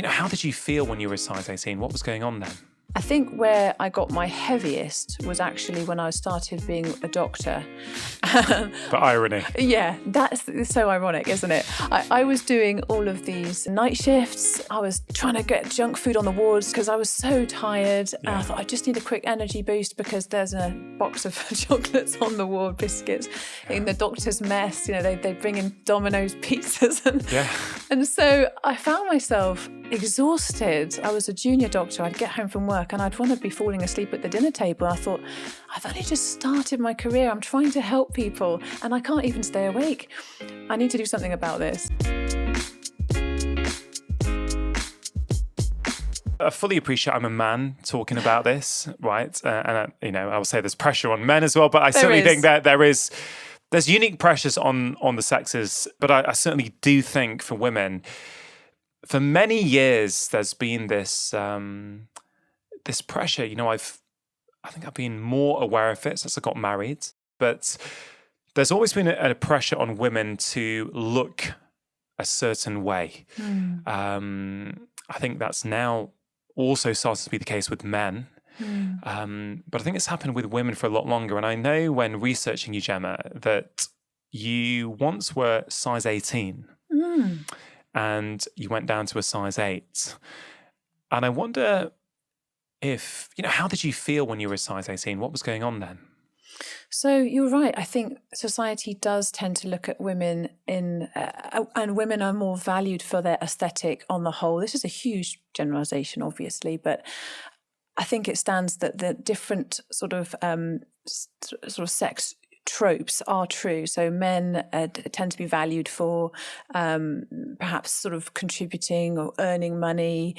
How did you feel when you were a size 18? What was going on then? I think where I got my heaviest was actually when I started being a doctor. The irony. Yeah, that's so ironic, isn't it? I was doing all of these night shifts. I was trying to get junk food on the wards because I was so tired. And I thought, I just need a quick energy boost because there's a box of chocolates on the ward, biscuits. In the doctor's mess, they bring in Domino's pizzas. And so I found myself exhausted. I was a junior doctor. I'd get home from work and I'd want to be falling asleep at the dinner table. I thought, I've only just started my career. I'm trying to help people and I can't even stay awake. I need to do something about this. I fully appreciate I'm a man talking about this, right? And I'll say there's pressure on men as well, but I certainly think that there's unique pressures on the sexes, but I certainly do think for women, for many years, there's been this this pressure. I think I've been more aware of it since I got married, but there's always been a pressure on women to look a certain way. I think that's now also started to be the case with men. But I think it's happened with women for a lot longer. And I know when researching you, Gemma, that you once were size 18 and you went down to a size 8. And I wonder if, how did you feel when you were a size 18? What was going on then? So you're right. I think society does tend to look at women and women are more valued for their aesthetic on the whole. This is a huge generalization, obviously, but I think it stands that the different sort of sex tropes are true. So men tend to be valued for perhaps sort of contributing or earning money,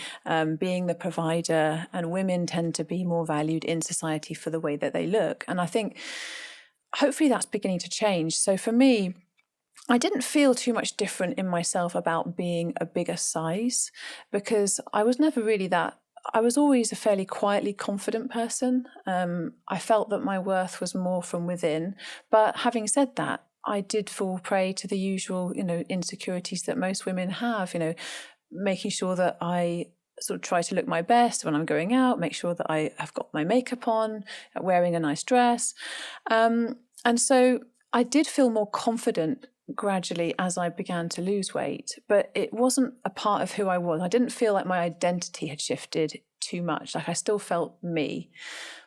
being the provider, and women tend to be more valued in society for the way that they look. And I think hopefully that's beginning to change. So for me, I didn't feel too much different in myself about being a bigger size because I was never really that. I was always a fairly quietly confident person. I felt that my worth was more from within. But having said that, I did fall prey to the usual, insecurities that most women have, making sure that I sort of try to look my best when I'm going out, make sure that I have got my makeup on, wearing a nice dress. And so I did feel more confident gradually as I began to lose weight, but it wasn't a part of who I was. I didn't feel like my identity had shifted too much. Like I still felt me.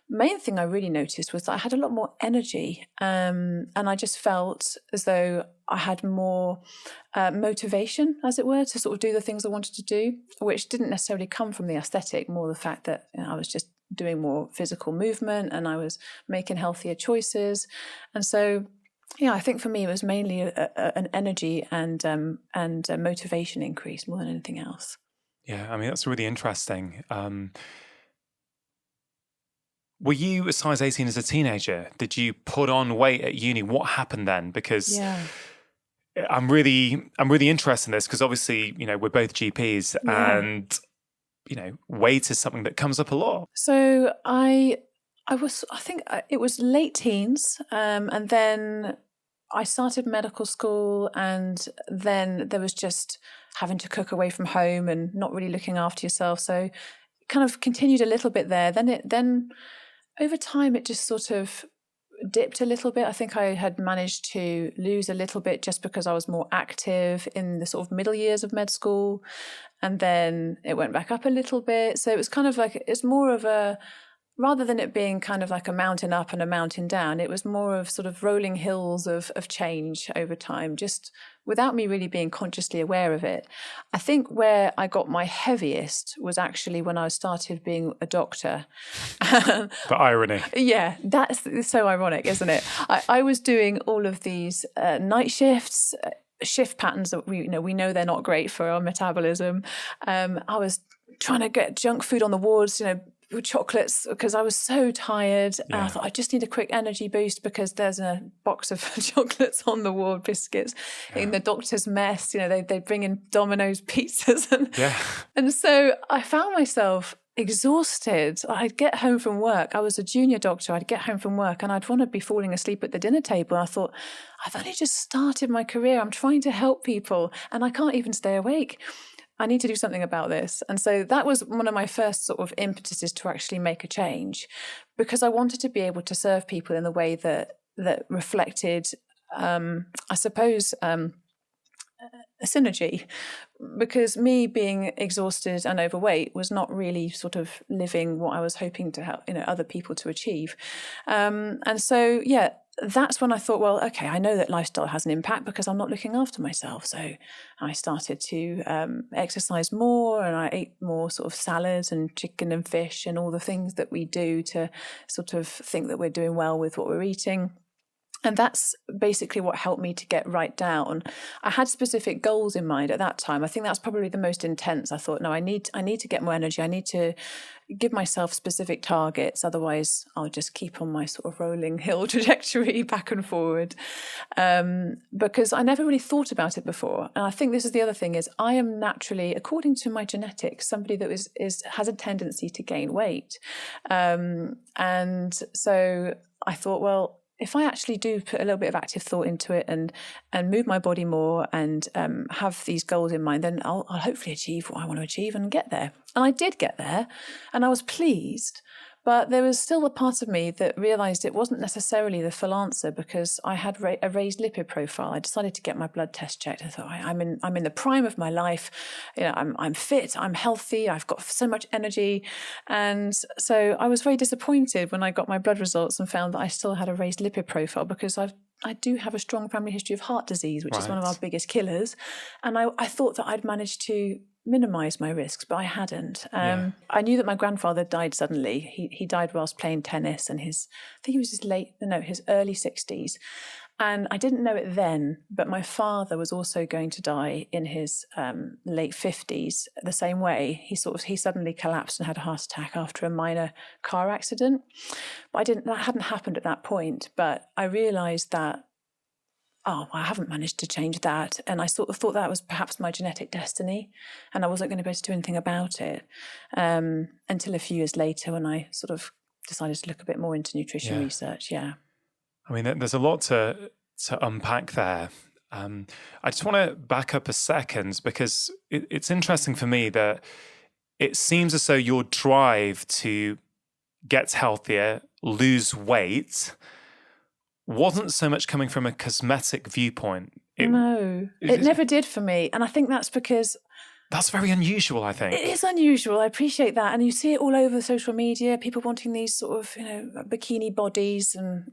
Main thing I really noticed was that I had a lot more energy, and I just felt as though I had more motivation, as it were, to sort of do the things I wanted to do, which didn't necessarily come from the aesthetic, more the fact that I was just doing more physical movement and I was making healthier choices. And so I think for me it was mainly an energy and a motivation increase more than anything else. Yeah, I mean, that's really interesting. Were you a size 18 as a teenager? Did you put on weight at uni? What happened then? Because I'm really interested in this because obviously, we're both GPs and, weight is something that comes up a lot. So I think it was late teens, and then I started medical school, and then there was just having to cook away from home and not really looking after yourself. So it kind of continued a little bit there. Then over time, it just sort of dipped a little bit. I think I had managed to lose a little bit just because I was more active in the sort of middle years of med school. And then it went back up a little bit. So it was kind of like, it's more of a, rather than it being kind of like a mountain up and a mountain down, it was more of sort of rolling hills of change over time, just without me really being consciously aware of it. I think where I got my heaviest was actually when I started being a doctor. The irony. Yeah, that's so ironic, isn't it? I was doing all of these night shifts, shift patterns that we know they're not great for our metabolism. I was trying to get junk food on the wards, with chocolates because I was so tired. And I thought, I just need a quick energy boost because there's a box of chocolates on the ward, biscuits. In the doctor's mess, they bring in Domino's pizzas. And so I found myself exhausted. I'd get home from work. I was a junior doctor. I'd get home from work and I'd want to be falling asleep at the dinner table. I thought, I've only just started my career. I'm trying to help people and I can't even stay awake. I need to do something about this. And so that was one of my first sort of impetuses to actually make a change, because I wanted to be able to serve people in the way that reflected, I suppose, a synergy, because me being exhausted and overweight was not really sort of living what I was hoping to help, other people to achieve. And so, that's when I thought, well, okay, I know that lifestyle has an impact because I'm not looking after myself. So I started to exercise more, and I ate more sort of salads and chicken and fish and all the things that we do to sort of think that we're doing well with what we're eating. And that's basically what helped me to get right down. I had specific goals in mind at that time. I think that's probably the most intense. I thought, no, I need to get more energy. I need to give myself specific targets. Otherwise, I'll just keep on my sort of rolling hill trajectory back and forward. Because I never really thought about it before. And I think this is the other thing, is I am naturally, according to my genetics, somebody that has a tendency to gain weight. And so I thought, well, if I actually do put a little bit of active thought into it and move my body more and have these goals in mind, then I'll hopefully achieve what I want to achieve and get there. And I did get there, and I was pleased. But there was still a part of me that realised it wasn't necessarily the full answer, because I had a raised lipid profile. I decided to get my blood test checked. I thought, I'm in the prime of my life. I'm fit. I'm healthy. I've got so much energy, and so I was very disappointed when I got my blood results and found that I still had a raised lipid profile, because I do have a strong family history of heart disease, which is one of our biggest killers, and I thought that I'd managed to minimise my risks, but I hadn't. I knew that my grandfather died suddenly. He died whilst playing tennis, and his early 60s. And I didn't know it then, but my father was also going to die in his late 50s the same way. He suddenly collapsed and had a heart attack after a minor car accident. But that hadn't happened at that point. But I realised that, I haven't managed to change that. And I sort of thought that was perhaps my genetic destiny, and I wasn't going to be able to do anything about it until a few years later, when I sort of decided to look a bit more into nutrition research. Yeah. I mean, there's a lot to unpack there. I just want to back up a second, because it's interesting for me that it seems as though your drive to get healthier, lose weight, wasn't so much coming from a cosmetic viewpoint. It never did for me. And I think that's because... That's very unusual, I think. It is unusual. I appreciate that. And you see it all over social media, people wanting these sort of, bikini bodies and,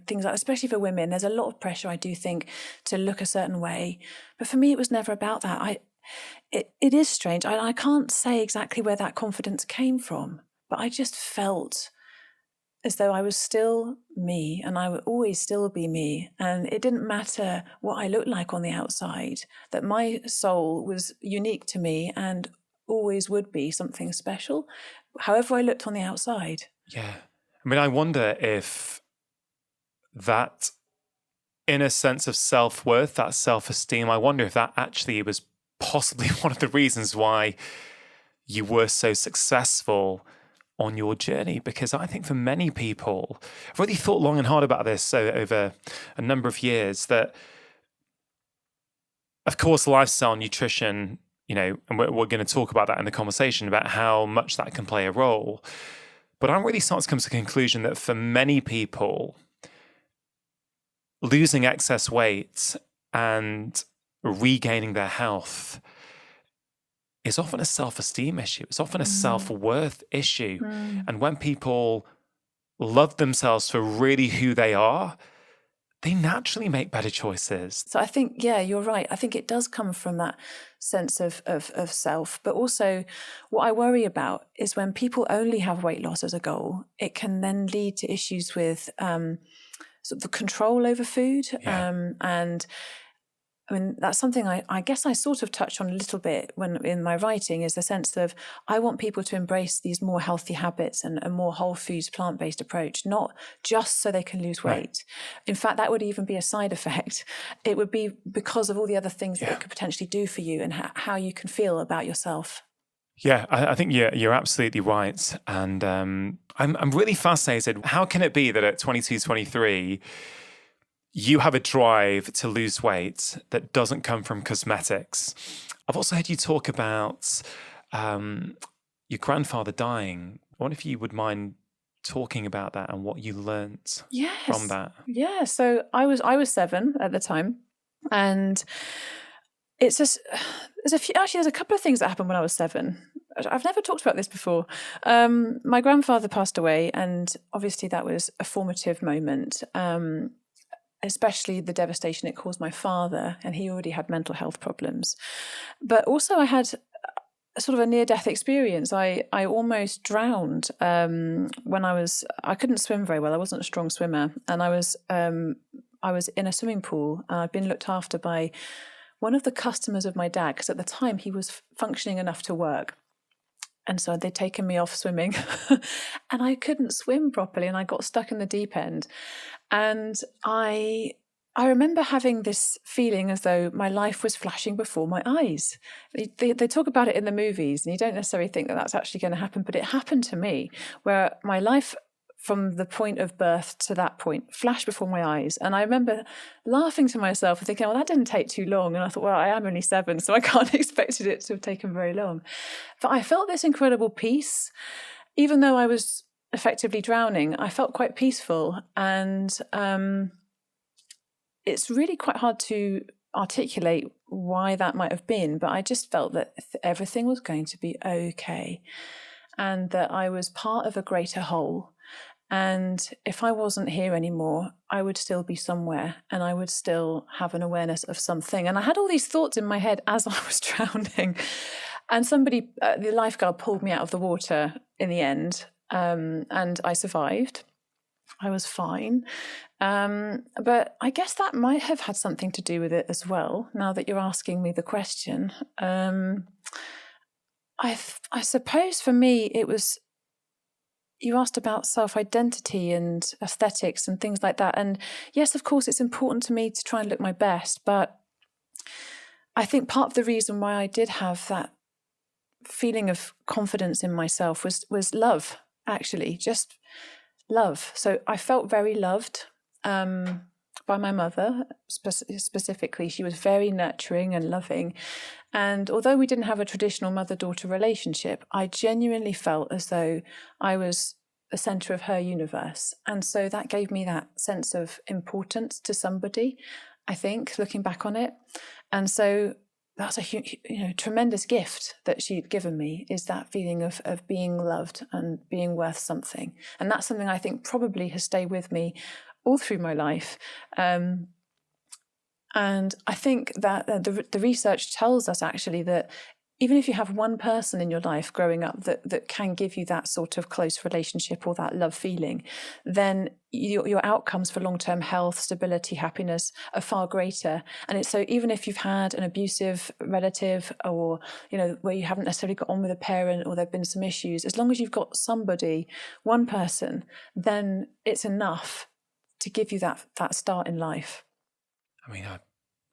things like that, especially for women. There's a lot of pressure, I do think, to look a certain way. But for me, it was never about that. It is strange. I can't say exactly where that confidence came from, but I just felt as though I was still me, and I would always still be me. And it didn't matter what I looked like on the outside, that my soul was unique to me and always would be something special, however I looked on the outside. Yeah. I mean, I wonder if that inner sense of self-worth, that self-esteem, I wonder if that actually was possibly one of the reasons why you were so successful on your journey. Because I think for many people, I've really thought long and hard about this over a number of years, that of course lifestyle, nutrition, and we're going to talk about that in the conversation, about how much that can play a role. But I'm really starting to come to the conclusion that for many people, losing excess weight and regaining their health is often a self-esteem issue. It's often a self-worth issue. And when people love themselves for really who they are, they naturally make better choices. So I think, you're right. I think it does come from that sense of self. But also what I worry about is when people only have weight loss as a goal, it can then lead to issues with sort of the control over food. And I mean, that's something I guess I sort of touch on a little bit when in my writing, is the sense of I want people to embrace these more healthy habits and a more whole foods, plant-based approach, not just so they can lose weight. Right. In fact, that would even be a side effect. It would be because of all the other things that it could potentially do for you and how you can feel about yourself. Yeah, I think you're absolutely right. And I'm really fascinated. How can it be that at 22, 23, you have a drive to lose weight that doesn't come from cosmetics. I've also heard you talk about your grandfather dying. I wonder if you would mind talking about that and what you learnt from that. Yeah. So I was 7 at the time, and it's just there's a couple of things that happened when I was 7. I've never talked about this before. My grandfather passed away, and obviously that was a formative moment. Especially the devastation it caused my father, and he already had mental health problems. But also I had sort of a near-death experience. I almost drowned when I couldn't swim very well. I wasn't a strong swimmer, and I was in a swimming pool. I'd been looked after by one of the customers of my dad, because at the time he was functioning enough to work. And so they'd taken me off swimming and I couldn't swim properly, and I got stuck in the deep end. And I remember having this feeling as though my life was flashing before my eyes. They talk about it in the movies, and you don't necessarily think that that's actually going to happen, but it happened to me, where my life from the point of birth to that point flashed before my eyes. And I remember laughing to myself and thinking, well, that didn't take too long. And I thought, well, I am only 7, so I can't have expected it to have taken very long. But I felt this incredible peace. Even though I was effectively drowning, I felt quite peaceful. And it's really quite hard to articulate why that might have been, but I just felt that everything was going to be okay, and that I was part of a greater whole. And if I wasn't here anymore, I would still be somewhere, and I would still have an awareness of something. And I had all these thoughts in my head as I was drowning. And somebody, the lifeguard, pulled me out of the water in the end, and I survived. I was fine. But I guess that might have had something to do with it as well, now that you're asking me the question. I suppose for me it was, you asked about self-identity and aesthetics and things like that. And yes, of course, it's important to me to try and look my best. But I think part of the reason why I did have that feeling of confidence in myself was love, actually, just love. So I felt very loved by my mother, specifically. She was very nurturing and loving. And although we didn't have a traditional mother-daughter relationship, I genuinely felt as though I was the centre of her universe. And so that gave me that sense of importance to somebody, I think, looking back on it. And so that's a tremendous gift that she'd given me, is that feeling of being loved and being worth something. And that's something I think probably has stayed with me all through my life. And I think that the research tells us actually that even if you have one person in your life growing up that can give you that sort of close relationship or that love feeling, then your outcomes for long-term health, stability, happiness are far greater. And it's so even if you've had an abusive relative, or where you haven't necessarily got on with a parent, or there've been some issues, as long as you've got somebody, one person, then it's enough to give you that start in life. I mean, I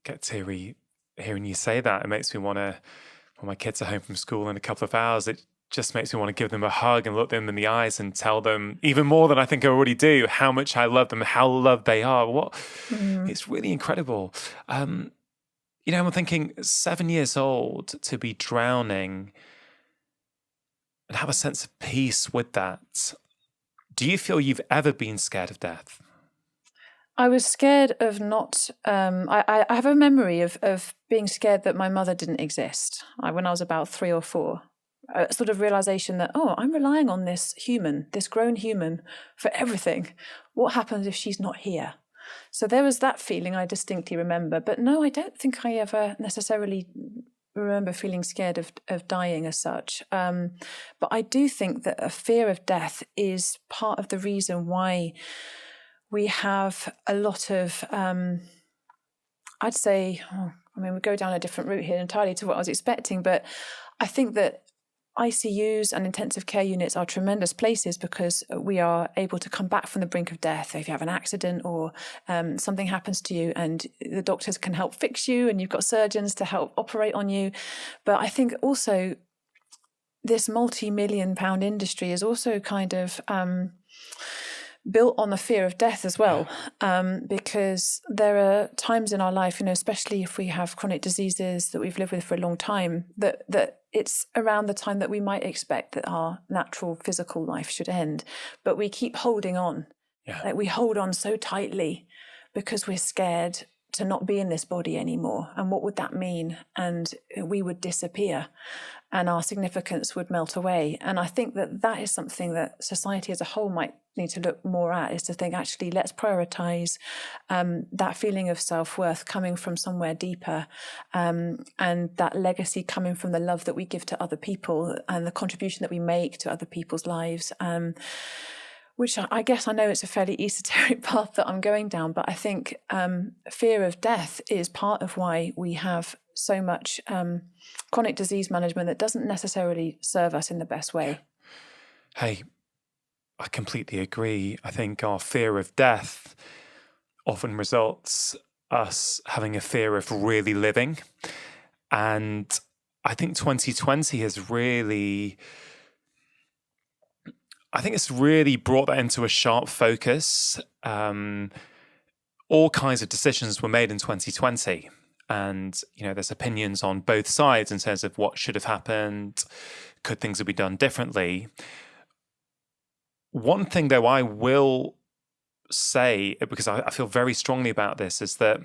get teary hearing you say that. It makes me want to, when my kids are home from school in a couple of hours, it just makes me want to give them a hug and look them in the eyes and tell them, even more than I think I already do, how much I love them, how loved they are. It's really incredible. I'm thinking 7 years old to be drowning and have a sense of peace with that. Do you feel you've ever been scared of death? I was scared of not. I have a memory of being scared that my mother didn't exist when I was about 3 or 4. A sort of realization that, I'm relying on this grown human for everything. What happens if she's not here? So there was that feeling I distinctly remember. But no, I don't think I ever necessarily remember feeling scared of dying as such. But I do think that a fear of death is part of the reason why we have a lot of, I'd say, we go down a different route here entirely to what I was expecting, but I think that ICUs and intensive care units are tremendous places because we are able to come back from the brink of death. If you have an accident or something happens to you, and the doctors can help fix you, and you've got surgeons to help operate on you. But I think also this multi-million-pound industry is also kind of built on the fear of death as well, because there are times in our life, especially if we have chronic diseases that we've lived with for a long time, that it's around the time that we might expect that our natural physical life should end, but we keep holding on. Yeah. Like we hold on so tightly because we're scared to not be in this body anymore. And what would that mean? And we would disappear and our significance would melt away. And I think that is something that society as a whole might need to look more at, is to think, actually, let's prioritize that feeling of self-worth coming from somewhere deeper, and that legacy coming from the love that we give to other people and the contribution that we make to other people's lives. Which I guess I know it's a fairly esoteric path that I'm going down, but I think fear of death is part of why we have so much chronic disease management that doesn't necessarily serve us in the best way. Hey, I completely agree. I think our fear of death often results us having a fear of really living. And I think 2020 has really... I think it's really brought that into a sharp focus. All kinds of decisions were made in 2020. And, there's opinions on both sides in terms of what should have happened. Could things have been done differently? One thing, though, I will say, because I feel very strongly about this, is that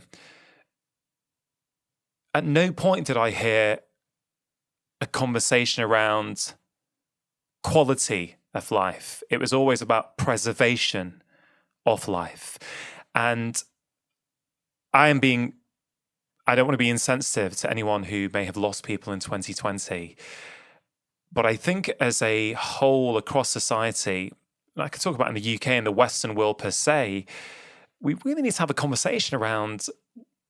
at no point did I hear a conversation around quality of life. It was always about preservation of life. And I don't want to be insensitive to anyone who may have lost people in 2020. But I think as a whole across society, and I could talk about in the UK and the Western world per se, we really need to have a conversation around,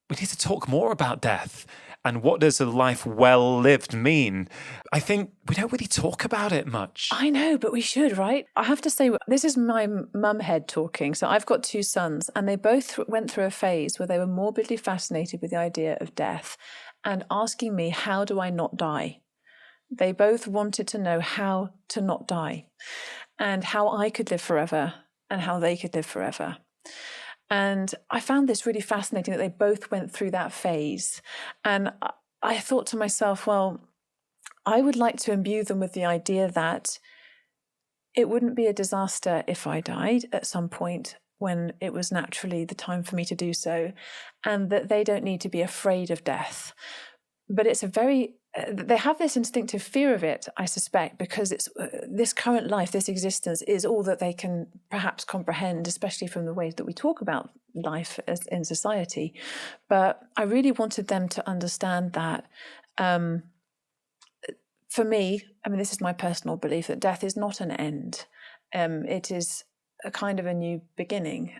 we need to talk more about death. And what does a life well lived mean? I think we don't really talk about it much. I know, but we should, right? I have to say, this is my mum head talking. So I've got two sons, and they both went through a phase where they were morbidly fascinated with the idea of death and asking me, how do I not die? They both wanted to know how to not die and how I could live forever and how they could live forever. And I found this really fascinating that they both went through that phase. And I thought to myself, well, I would like to imbue them with the idea that it wouldn't be a disaster if I died at some point when it was naturally the time for me to do so, and that they don't need to be afraid of death. But it's they have this instinctive fear of it, I suspect, because it's this current life, this existence is all that they can perhaps comprehend, especially from the ways that we talk about life in society. But I really wanted them to understand that, for me, this is my personal belief, that death is not an end. It is a kind of a new beginning.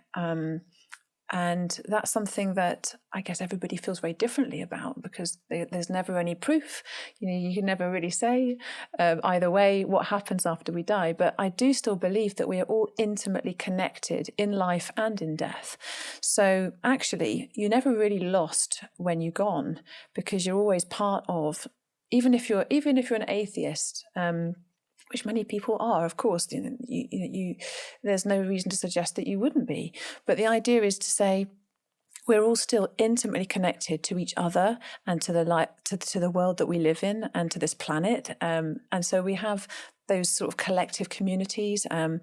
And that's something that I guess everybody feels very differently about, because there's never any proof. You can never really say either way what happens after we die. But I do still believe that we are all intimately connected in life and in death. So actually, you're never really lost when you're gone, because you're always part of, even if you're an atheist, which many people are, of course, there's no reason to suggest that you wouldn't be. But the idea is to say we're all still intimately connected to each other and to the world that we live in and to this planet. And so we have those sort of collective communities and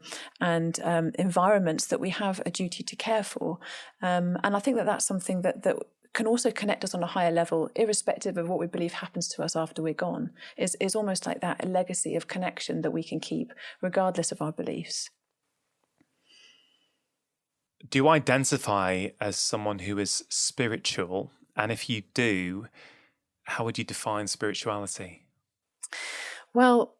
environments that we have a duty to care for. And I think that that's something that can also connect us on a higher level, irrespective of what we believe happens to us after we're gone. Is almost like that, a legacy of connection that we can keep, regardless of our beliefs. Do you identify as someone who is spiritual? And if you do, how would you define spirituality? Well,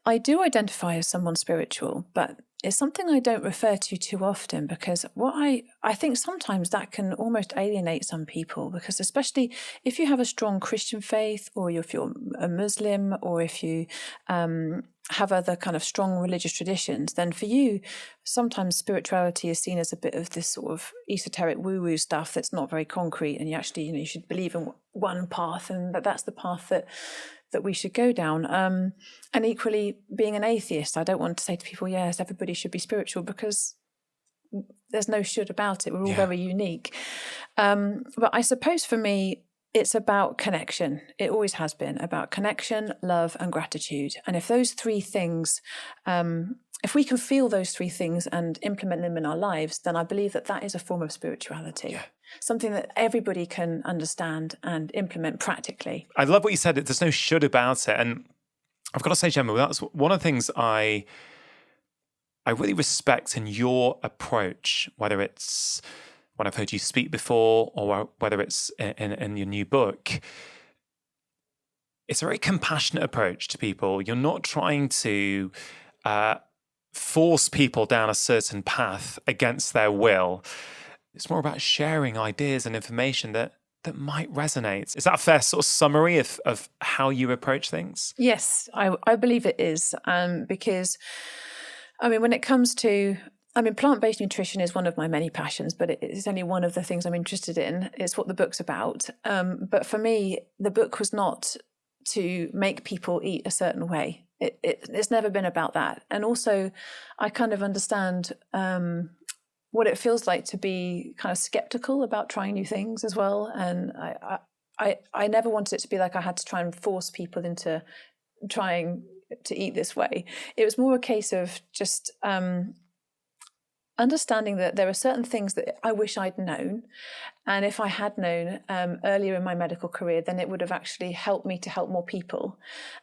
I do identify as someone spiritual, but it's something I don't refer to too often, because what I think sometimes that can almost alienate some people, because especially if you have a strong Christian faith, or if you're a Muslim, or if you have other kind of strong religious traditions, then for you, sometimes spirituality is seen as a bit of this sort of esoteric woo-woo stuff that's not very concrete, and you actually, you should believe in one path, and that's the path that we should go down. And equally, being an atheist, I don't want to say to people, yes, everybody should be spiritual, because there's no should about it. We're all very unique. But I suppose for me, it's about connection. It always has been about connection, love, and gratitude. And if those three things, if we can feel those three things and implement them in our lives, then I believe that that is a form of spirituality. Yeah. Something that everybody can understand and implement practically. I love what you said. There's no should about it. And I've got to say, Gemma, that's one of the things I really respect in your approach, whether it's when I've heard you speak before or whether it's in your new book. It's a very compassionate approach to people. You're not trying to force people down a certain path against their will. It's more about sharing ideas and information that might resonate. Is that a fair sort of summary of how you approach things? Yes, I believe it is. Because, I mean, when it comes to, plant-based nutrition is one of my many passions, but it's only one of the things I'm interested in. It's what the book's about. But for me, the book was not to make people eat a certain way. It's never been about that. And also, I kind of understand what it feels like to be kind of skeptical about trying new things as well. And I never wanted it to be like I had to try and force people into trying to eat this way. It was more a case of just understanding that there are certain things that I wish I'd known. And if I had known earlier in my medical career, then it would have actually helped me to help more people.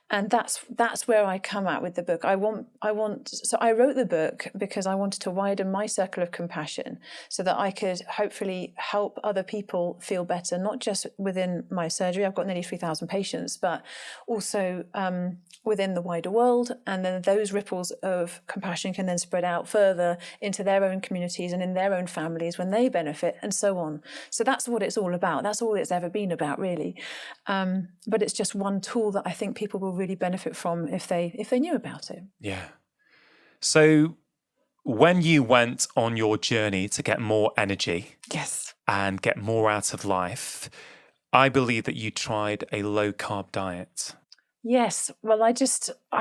And that's where I come at with the book. So I wrote the book because I wanted to widen my circle of compassion so that I could hopefully help other people feel better, not just within my surgery. I've got nearly 3,000 patients, but also within the wider world. And then those ripples of compassion can then spread out further into their own communities and in their own families when they benefit, and so on. So that's what it's all about. That's all it's ever been about, really. But it's just one tool that I think people will really benefit from if they knew about it. Yeah. So when you went on your journey to get more energy, yes, and get more out of life, I believe that you tried a low carb diet. Yes. Well, I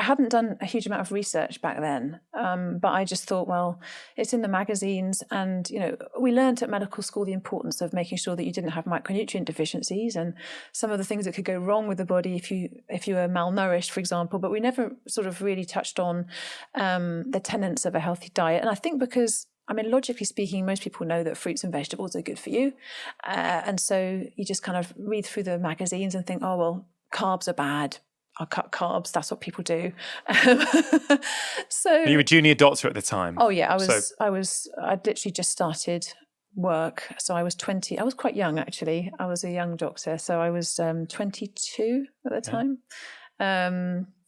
hadn't done a huge amount of research back then, but I just thought, well, it's in the magazines, and we learned at medical school the importance of making sure that you didn't have micronutrient deficiencies and some of the things that could go wrong with the body if you were malnourished, for example. But we never sort of really touched on the tenets of a healthy diet, and I think because, logically speaking, most people know that fruits and vegetables are good for you. And so you just kind of read through the magazines and think, oh, well, carbs are bad. I'll cut carbs. That's what people do. So you were a junior doctor at the time. Oh yeah, I'd literally just started work. So I was 20. I was quite young, actually. I was a young doctor. So I was 22 at the time.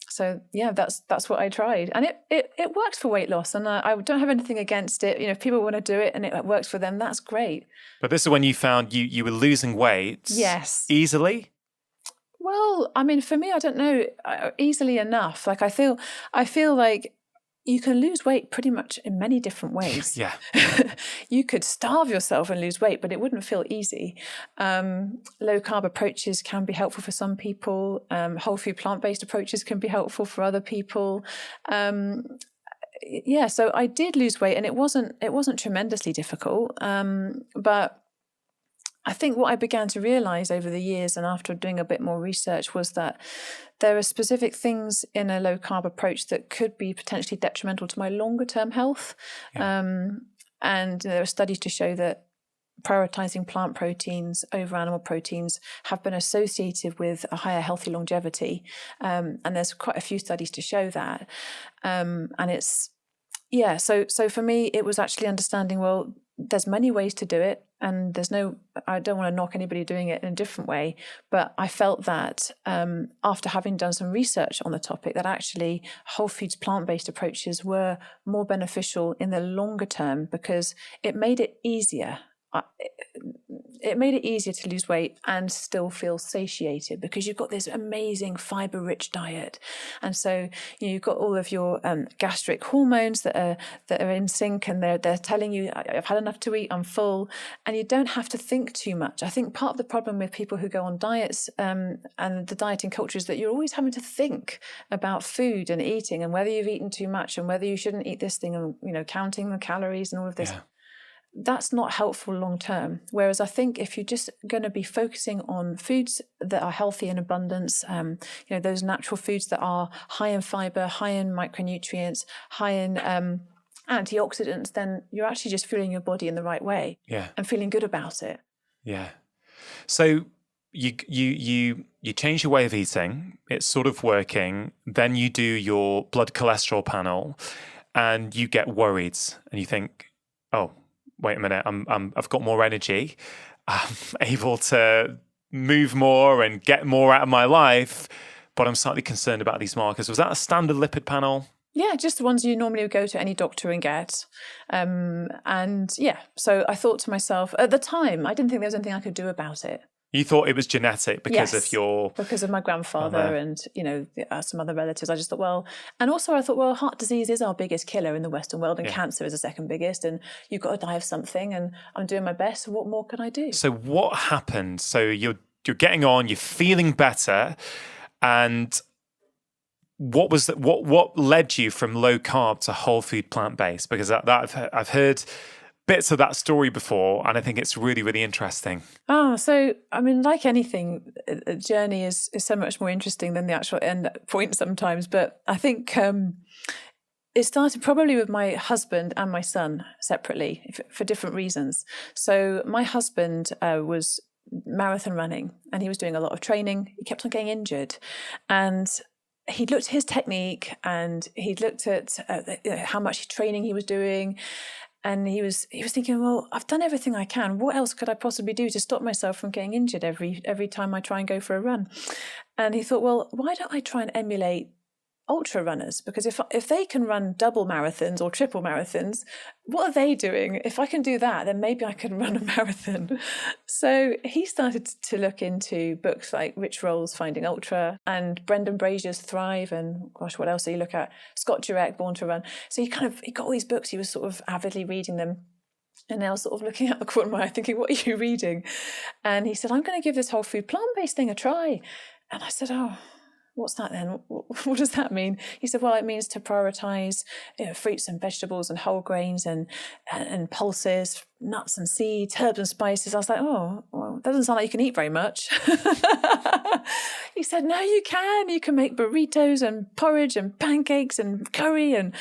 So yeah, that's what I tried, and it worked for weight loss, and I don't have anything against it. If people want to do it and it works for them, that's great. But this is when you found you were losing weight. Yes. Easily. Well, for me, I don't know, easily enough. Like I feel like you can lose weight pretty much in many different ways. Yeah. You could starve yourself and lose weight, but it wouldn't feel easy. Low carb approaches can be helpful for some people. Whole food plant-based approaches can be helpful for other people. So I did lose weight, and it wasn't tremendously difficult. But I think what I began to realize over the years and after doing a bit more research was that there are specific things in a low carb approach that could be potentially detrimental to my longer term health. Yeah. And there are studies to show that prioritizing plant proteins over animal proteins have been associated with a higher healthy longevity. And there's quite a few studies to show that. And it's, so for me, it was actually understanding, well, there's many ways to do it, and I don't want to knock anybody doing it in a different way, but I felt that after having done some research on the topic, that actually whole foods plant-based approaches were more beneficial in the longer term because it made it easier. It made it easier to lose weight and still feel satiated because you've got this amazing fiber-rich diet, and so you've got all of your gastric hormones that are in sync, and they're telling you, I've had enough to eat, I'm full, and you don't have to think too much. I think part of the problem with people who go on diets and the dieting culture is that you're always having to think about food and eating and whether you've eaten too much and whether you shouldn't eat this thing, and counting the calories and all of this. Yeah. that's not helpful long term. Whereas I think if you're just going to be focusing on foods that are healthy in abundance, those natural foods that are high in fiber, high in micronutrients, high in antioxidants, then you're actually just fueling your body in the right way and feeling good about it. Yeah. So you change your way of eating, it's sort of working, then you do your blood cholesterol panel and you get worried and you think, oh, wait a minute, I've got more energy, I'm able to move more and get more out of my life, but I'm slightly concerned about these markers. Was that a standard lipid panel? Yeah, just the ones you normally would go to any doctor and get. So I thought to myself, at the time, I didn't think there was anything I could do about it. You thought it was genetic because of my grandfather and some other relatives. I just thought, and also I thought, heart disease is our biggest killer in the Western world, and cancer is the second biggest, and you've got to die of something, and I'm doing my best. So what more can I do? So what happened? So you're getting on, you're feeling better, and what was that? What led you from low carb to whole food plant based? Because I've heard bits of that story before, and I think it's really, really interesting. So I mean, like anything, a journey is so much more interesting than the actual end point sometimes. But I think it started probably with my husband and my son separately for different reasons. So my husband was marathon running, and he was doing a lot of training. He kept on getting injured, and he'd looked at his technique, and he'd looked at how much training he was doing. And he was thinking, well, I've done everything I can. What else could I possibly do to stop myself from getting injured every time I try and go for a run? And he thought, well, why don't I try and emulate ultra runners? Because if they can run double marathons or triple marathons, what are they doing? If I can do that, then maybe I can run a marathon. So he started to look into books like Rich Roll's Finding Ultra and Brendan Brazier's Thrive, and gosh, what else do you look at? Scott Jurek, Born to Run. So he got all these books. He was sort of avidly reading them. And I was sort of looking at the corner of my eye thinking, what are you reading? And he said, I'm going to give this whole food plant-based thing a try. And I said, oh, what's that then? What does that mean? He said, well, it means to prioritise fruits and vegetables and whole grains and pulses, nuts and seeds, herbs and spices. I was like, oh, well, that doesn't sound like you can eat very much. He said, no, you can. You can make burritos and porridge and pancakes and curry and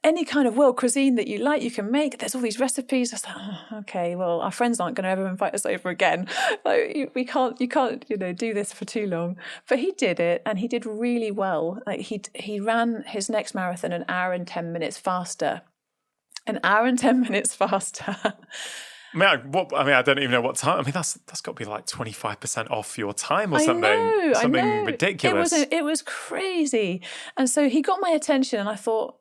any kind of world cuisine that you like, you can make. There's all these recipes. I was like, oh, okay, well, our friends aren't going to ever invite us over again. Like, you can't, do this for too long. But he did it, and he did really well. Like he ran his next marathon an hour and 10 minutes faster. An hour and 10 minutes faster. I don't even know what time. I mean, that's got to be like 25% off your time or something. I know. Ridiculous. It was crazy. And so he got my attention, and I thought,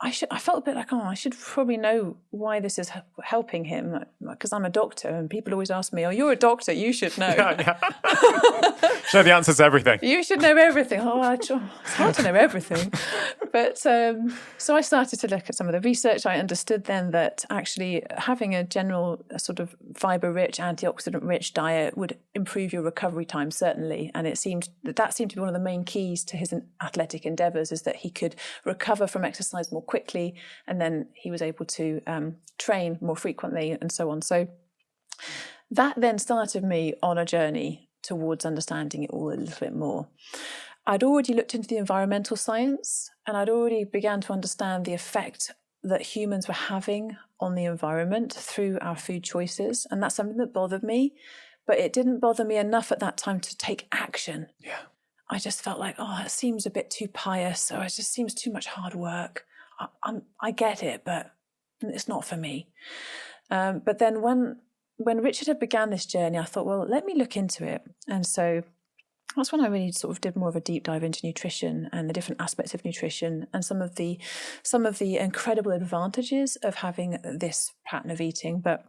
I felt a bit like, I should probably know why this is helping him, because I'm a doctor, and people always ask me, oh, you're a doctor, you should know. Should know the answers to everything. You should know everything. It's hard to know everything. But so I started to look at some of the research. I understood then that actually having a general sort of fibre-rich, antioxidant-rich diet would improve your recovery time, certainly. And it seemed that seemed to be one of the main keys to his athletic endeavours, is that he could recover from exercise more quickly, and then he was able to train more frequently and so on. So that then started me on a journey towards understanding it all a little bit more. I'd already looked into the environmental science, and I'd already began to understand the effect that humans were having on the environment through our food choices, and that's something that bothered me, but it didn't bother me enough at that time to take action. Yeah. I just felt like, it seems a bit too pious, or it just seems too much hard work. I get it, but it's not for me. But then when Richard had began this journey, I thought, well, let me look into it. And so that's when I really sort of did more of a deep dive into nutrition and the different aspects of nutrition and some of the incredible advantages of having this pattern of eating. But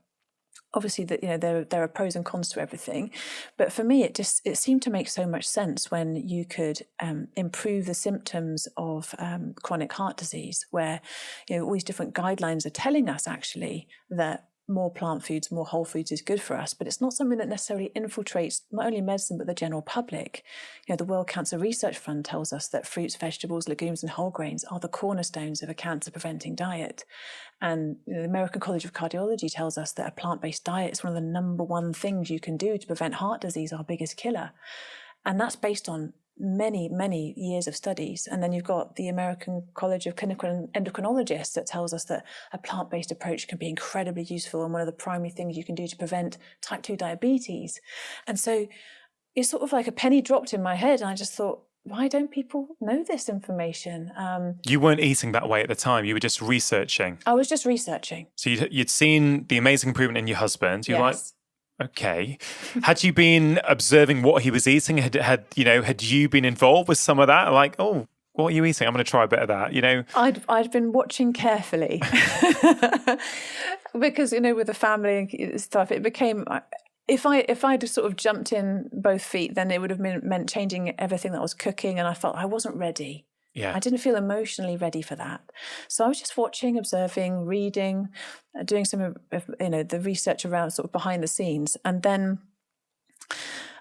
obviously, that there are pros and cons to everything, but for me, it seemed to make so much sense when you could improve the symptoms of chronic heart disease, where all these different guidelines are telling us actually that more plant foods, more whole foods is good for us, but it's not something that necessarily infiltrates not only medicine, but the general public. The World Cancer Research Fund tells us that fruits, vegetables, legumes, and whole grains are the cornerstones of a cancer-preventing diet. And the American College of Cardiology tells us that a plant-based diet is one of the number one things you can do to prevent heart disease, our biggest killer. And that's based on many, many years of studies. And then you've got the American College of Clinical Endocrinologists that tells us that a plant-based approach can be incredibly useful and one of the primary things you can do to prevent type 2 diabetes. And so it's sort of like a penny dropped in my head. And I just thought, why don't people know this information? You weren't eating that way at the time. You were just researching. I was just researching. So you'd seen the amazing improvement in your husband. You're like, Yes. okay. Had you been observing what he was eating? Had you been involved with some of that? Like, oh, what are you eating? I'm going to try a bit of that. I'd been watching carefully because with the family and stuff, it became. If I'd sort of jumped in both feet, then it would have meant changing everything that I was cooking, and I felt I wasn't ready. Yeah. I didn't feel emotionally ready for that. So I was just watching, observing, reading, doing some of the research around sort of behind the scenes. And then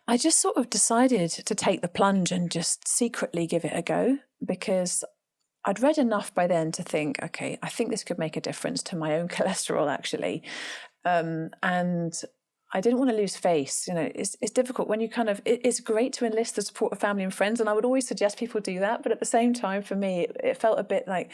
I just sort of decided to take the plunge and just secretly give it a go, because I'd read enough by then to think, okay, I think this could make a difference to my own cholesterol, actually. And I didn't want to lose face. It's difficult when you it's great to enlist the support of family and friends. And I would always suggest people do that. But at the same time, for me, it felt a bit like,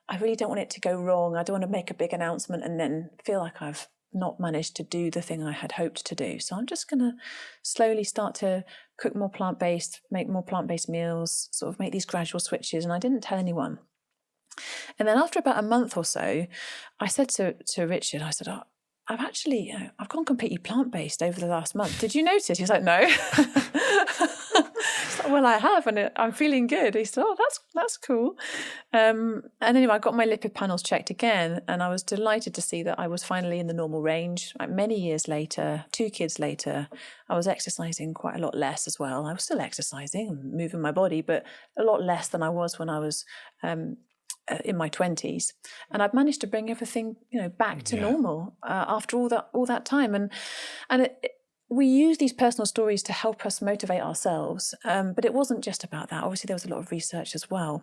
I really don't want it to go wrong. I don't want to make a big announcement and then feel like I've not managed to do the thing I had hoped to do. So I'm just going to slowly start to cook more plant-based, make more plant-based meals, sort of make these gradual switches. And I didn't tell anyone. And then after about a month or so, I said to Richard, I said, I've gone completely plant-based over the last month. Did you notice? He's like, no. Well, I have, and I'm feeling good. He said, oh, that's cool. And anyway, I got my lipid panels checked again, and I was delighted to see that I was finally in the normal range. Like many years later, 2 kids later, I was exercising quite a lot less as well. I was still exercising and moving my body, but a lot less than I was when I was in my 20s, and I've managed to bring everything back to normal after all that time. And we use these personal stories to help us motivate ourselves, but it wasn't just about that. Obviously, there was a lot of research as well.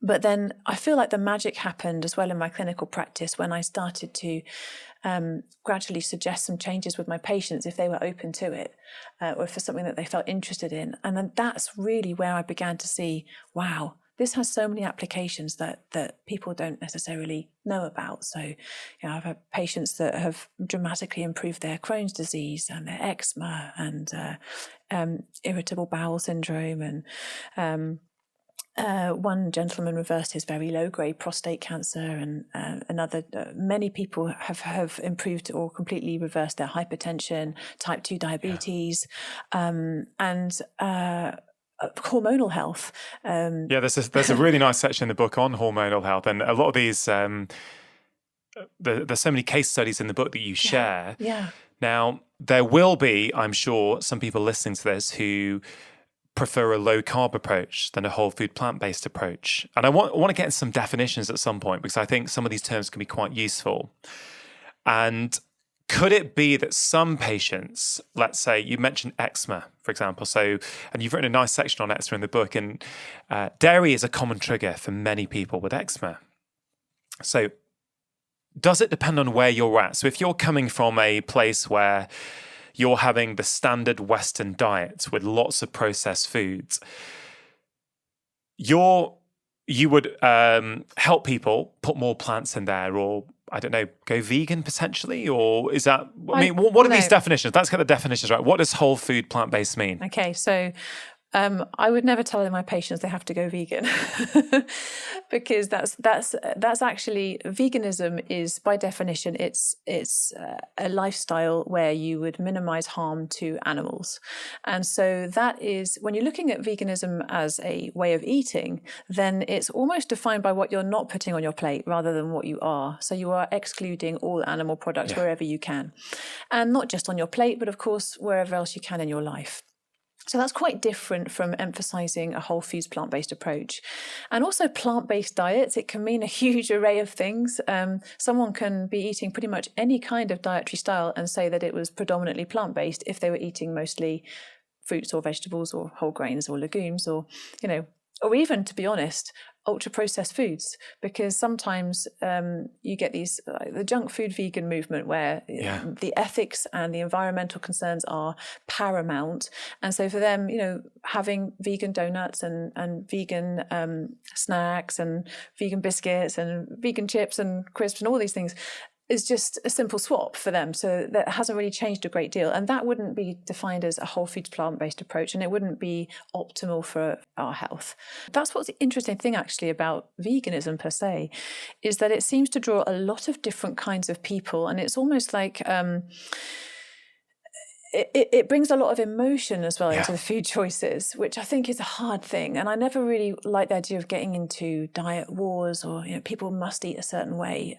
But then I feel like the magic happened as well in my clinical practice when I started to gradually suggest some changes with my patients if they were open to it, or if it's something that they felt interested in. And then that's really where I began to see, wow, this has so many applications that people don't necessarily know about. So, I've had patients that have dramatically improved their Crohn's disease and their eczema and irritable bowel syndrome. And one gentleman reversed his very low-grade prostate cancer, and another. Many people have improved or completely reversed their hypertension, type 2 diabetes, and hormonal health. There's a really nice section in the book on hormonal health, and a lot of these there's so many case studies in the book that you share. Yeah. Now there will be, I'm sure, some people listening to this who prefer a low carb approach than a whole food plant-based approach, and I want to get into some definitions at some point, because I think some of these terms can be quite useful. And could it be that some patients, let's say you mentioned eczema, for example, and you've written a nice section on eczema in the book, and dairy is a common trigger for many people with eczema. So does it depend on where you're at? So if you're coming from a place where you're having the standard Western diet with lots of processed foods, you would help people put more plants in there, or I don't know, go vegan potentially, or is that? What are these definitions? Let's get the definitions right. What does whole food plant-based mean? Okay, so I would never tell my patients they have to go vegan, because that's actually, veganism is by definition it's a lifestyle where you would minimize harm to animals. And so that is, when you're looking at veganism as a way of eating, then it's almost defined by what you're not putting on your plate rather than what you are. So you are excluding all animal products wherever you can, and not just on your plate, but of course wherever else you can in your life. So that's quite different from emphasizing a whole foods plant-based approach. And also plant-based diets, it can mean a huge array of things. Someone can be eating pretty much any kind of dietary style and say that it was predominantly plant-based if they were eating mostly fruits or vegetables or whole grains or legumes, or, or even, to be honest, ultra-processed foods, because sometimes you get these the junk food vegan movement where the ethics and the environmental concerns are paramount, and so for them, having vegan donuts and vegan snacks and vegan biscuits and vegan chips and crisps and all these things is just a simple swap for them. So that hasn't really changed a great deal. And that wouldn't be defined as a whole foods plant-based approach, and it wouldn't be optimal for our health. That's what's the interesting thing actually about veganism per se, is that it seems to draw a lot of different kinds of people. And it's almost like it brings a lot of emotion as well into the food choices, which I think is a hard thing. And I never really like the idea of getting into diet wars or people must eat a certain way,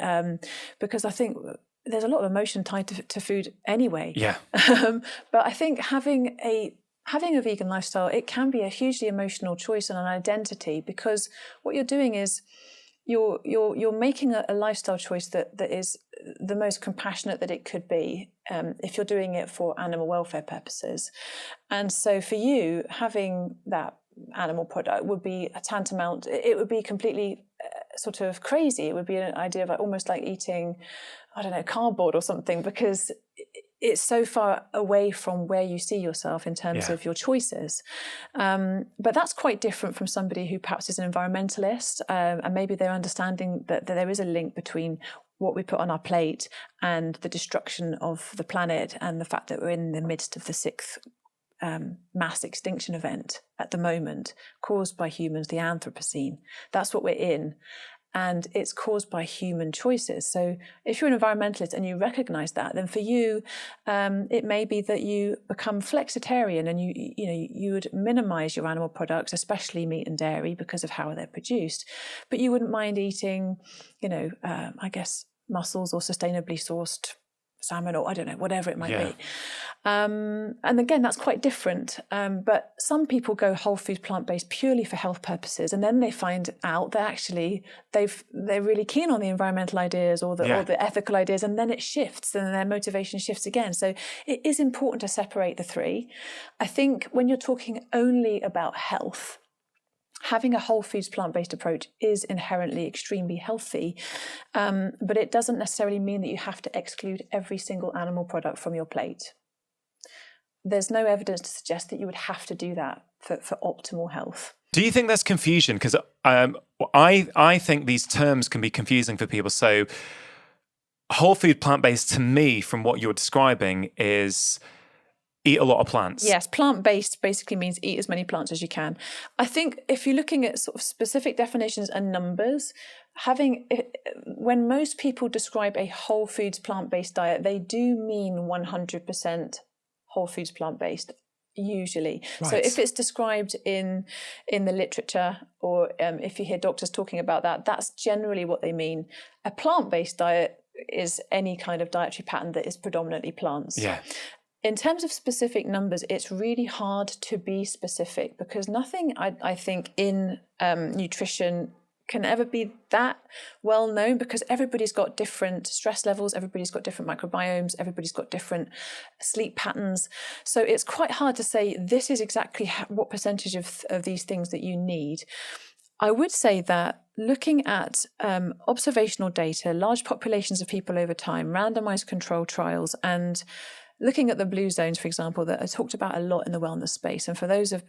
because I think there's a lot of emotion tied to food anyway. Yeah. But I think having a vegan lifestyle, it can be a hugely emotional choice and an identity, because what you're doing is you're making a lifestyle choice that is the most compassionate that it could be, if you're doing it for animal welfare purposes. And so for you, having that animal product would be a tantamount, it would be completely sort of crazy. It would be an idea of almost like eating, I don't know, cardboard or something, because it's so far away from where you see yourself in terms of your choices. But that's quite different from somebody who perhaps is an environmentalist, and maybe they're understanding that there is a link between what we put on our plate and the destruction of the planet, and the fact that we're in the midst of the 6th mass extinction event at the moment, caused by humans, the Anthropocene. That's what we're in. And it's caused by human choices. So if you're an environmentalist and you recognize that, then for you, it may be that you become flexitarian, and you would minimize your animal products, especially meat and dairy, because of how they're produced. But you wouldn't mind eating, I guess, mussels or sustainably sourced salmon, or I don't know, whatever it might be. And again, that's quite different. But some people go whole food plant-based purely for health purposes, and then they find out that actually they're really keen on the environmental ideas or the ethical ideas, and then it shifts and their motivation shifts again. So it is important to separate the three. I think when you're talking only about health, having a whole foods plant-based approach is inherently extremely healthy, but it doesn't necessarily mean that you have to exclude every single animal product from your plate. There's no evidence to suggest that you would have to do that for optimal health. Do you think there's confusion? Because I think these terms can be confusing for people. So whole food plant-based, to me, from what you're describing, is eat a lot of plants. Yes, plant-based basically means eat as many plants as you can. I think if you're looking at sort of specific definitions and numbers, when most people describe a whole foods plant-based diet, they do mean 100% whole foods plant-based, usually. Right. So if it's described in the literature, or if you hear doctors talking about that, that's generally what they mean. A plant-based diet is any kind of dietary pattern that is predominantly plants. Yeah. In terms of specific numbers, it's really hard to be specific, because nothing, I think, in nutrition can ever be that well known, because everybody's got different stress levels, everybody's got different microbiomes, everybody's got different sleep patterns. So it's quite hard to say this is exactly what percentage of these things that you need. I would say that looking at observational data, large populations of people over time, randomized control trials, and looking at the blue zones, for example, that are talked about a lot in the wellness space. And for those of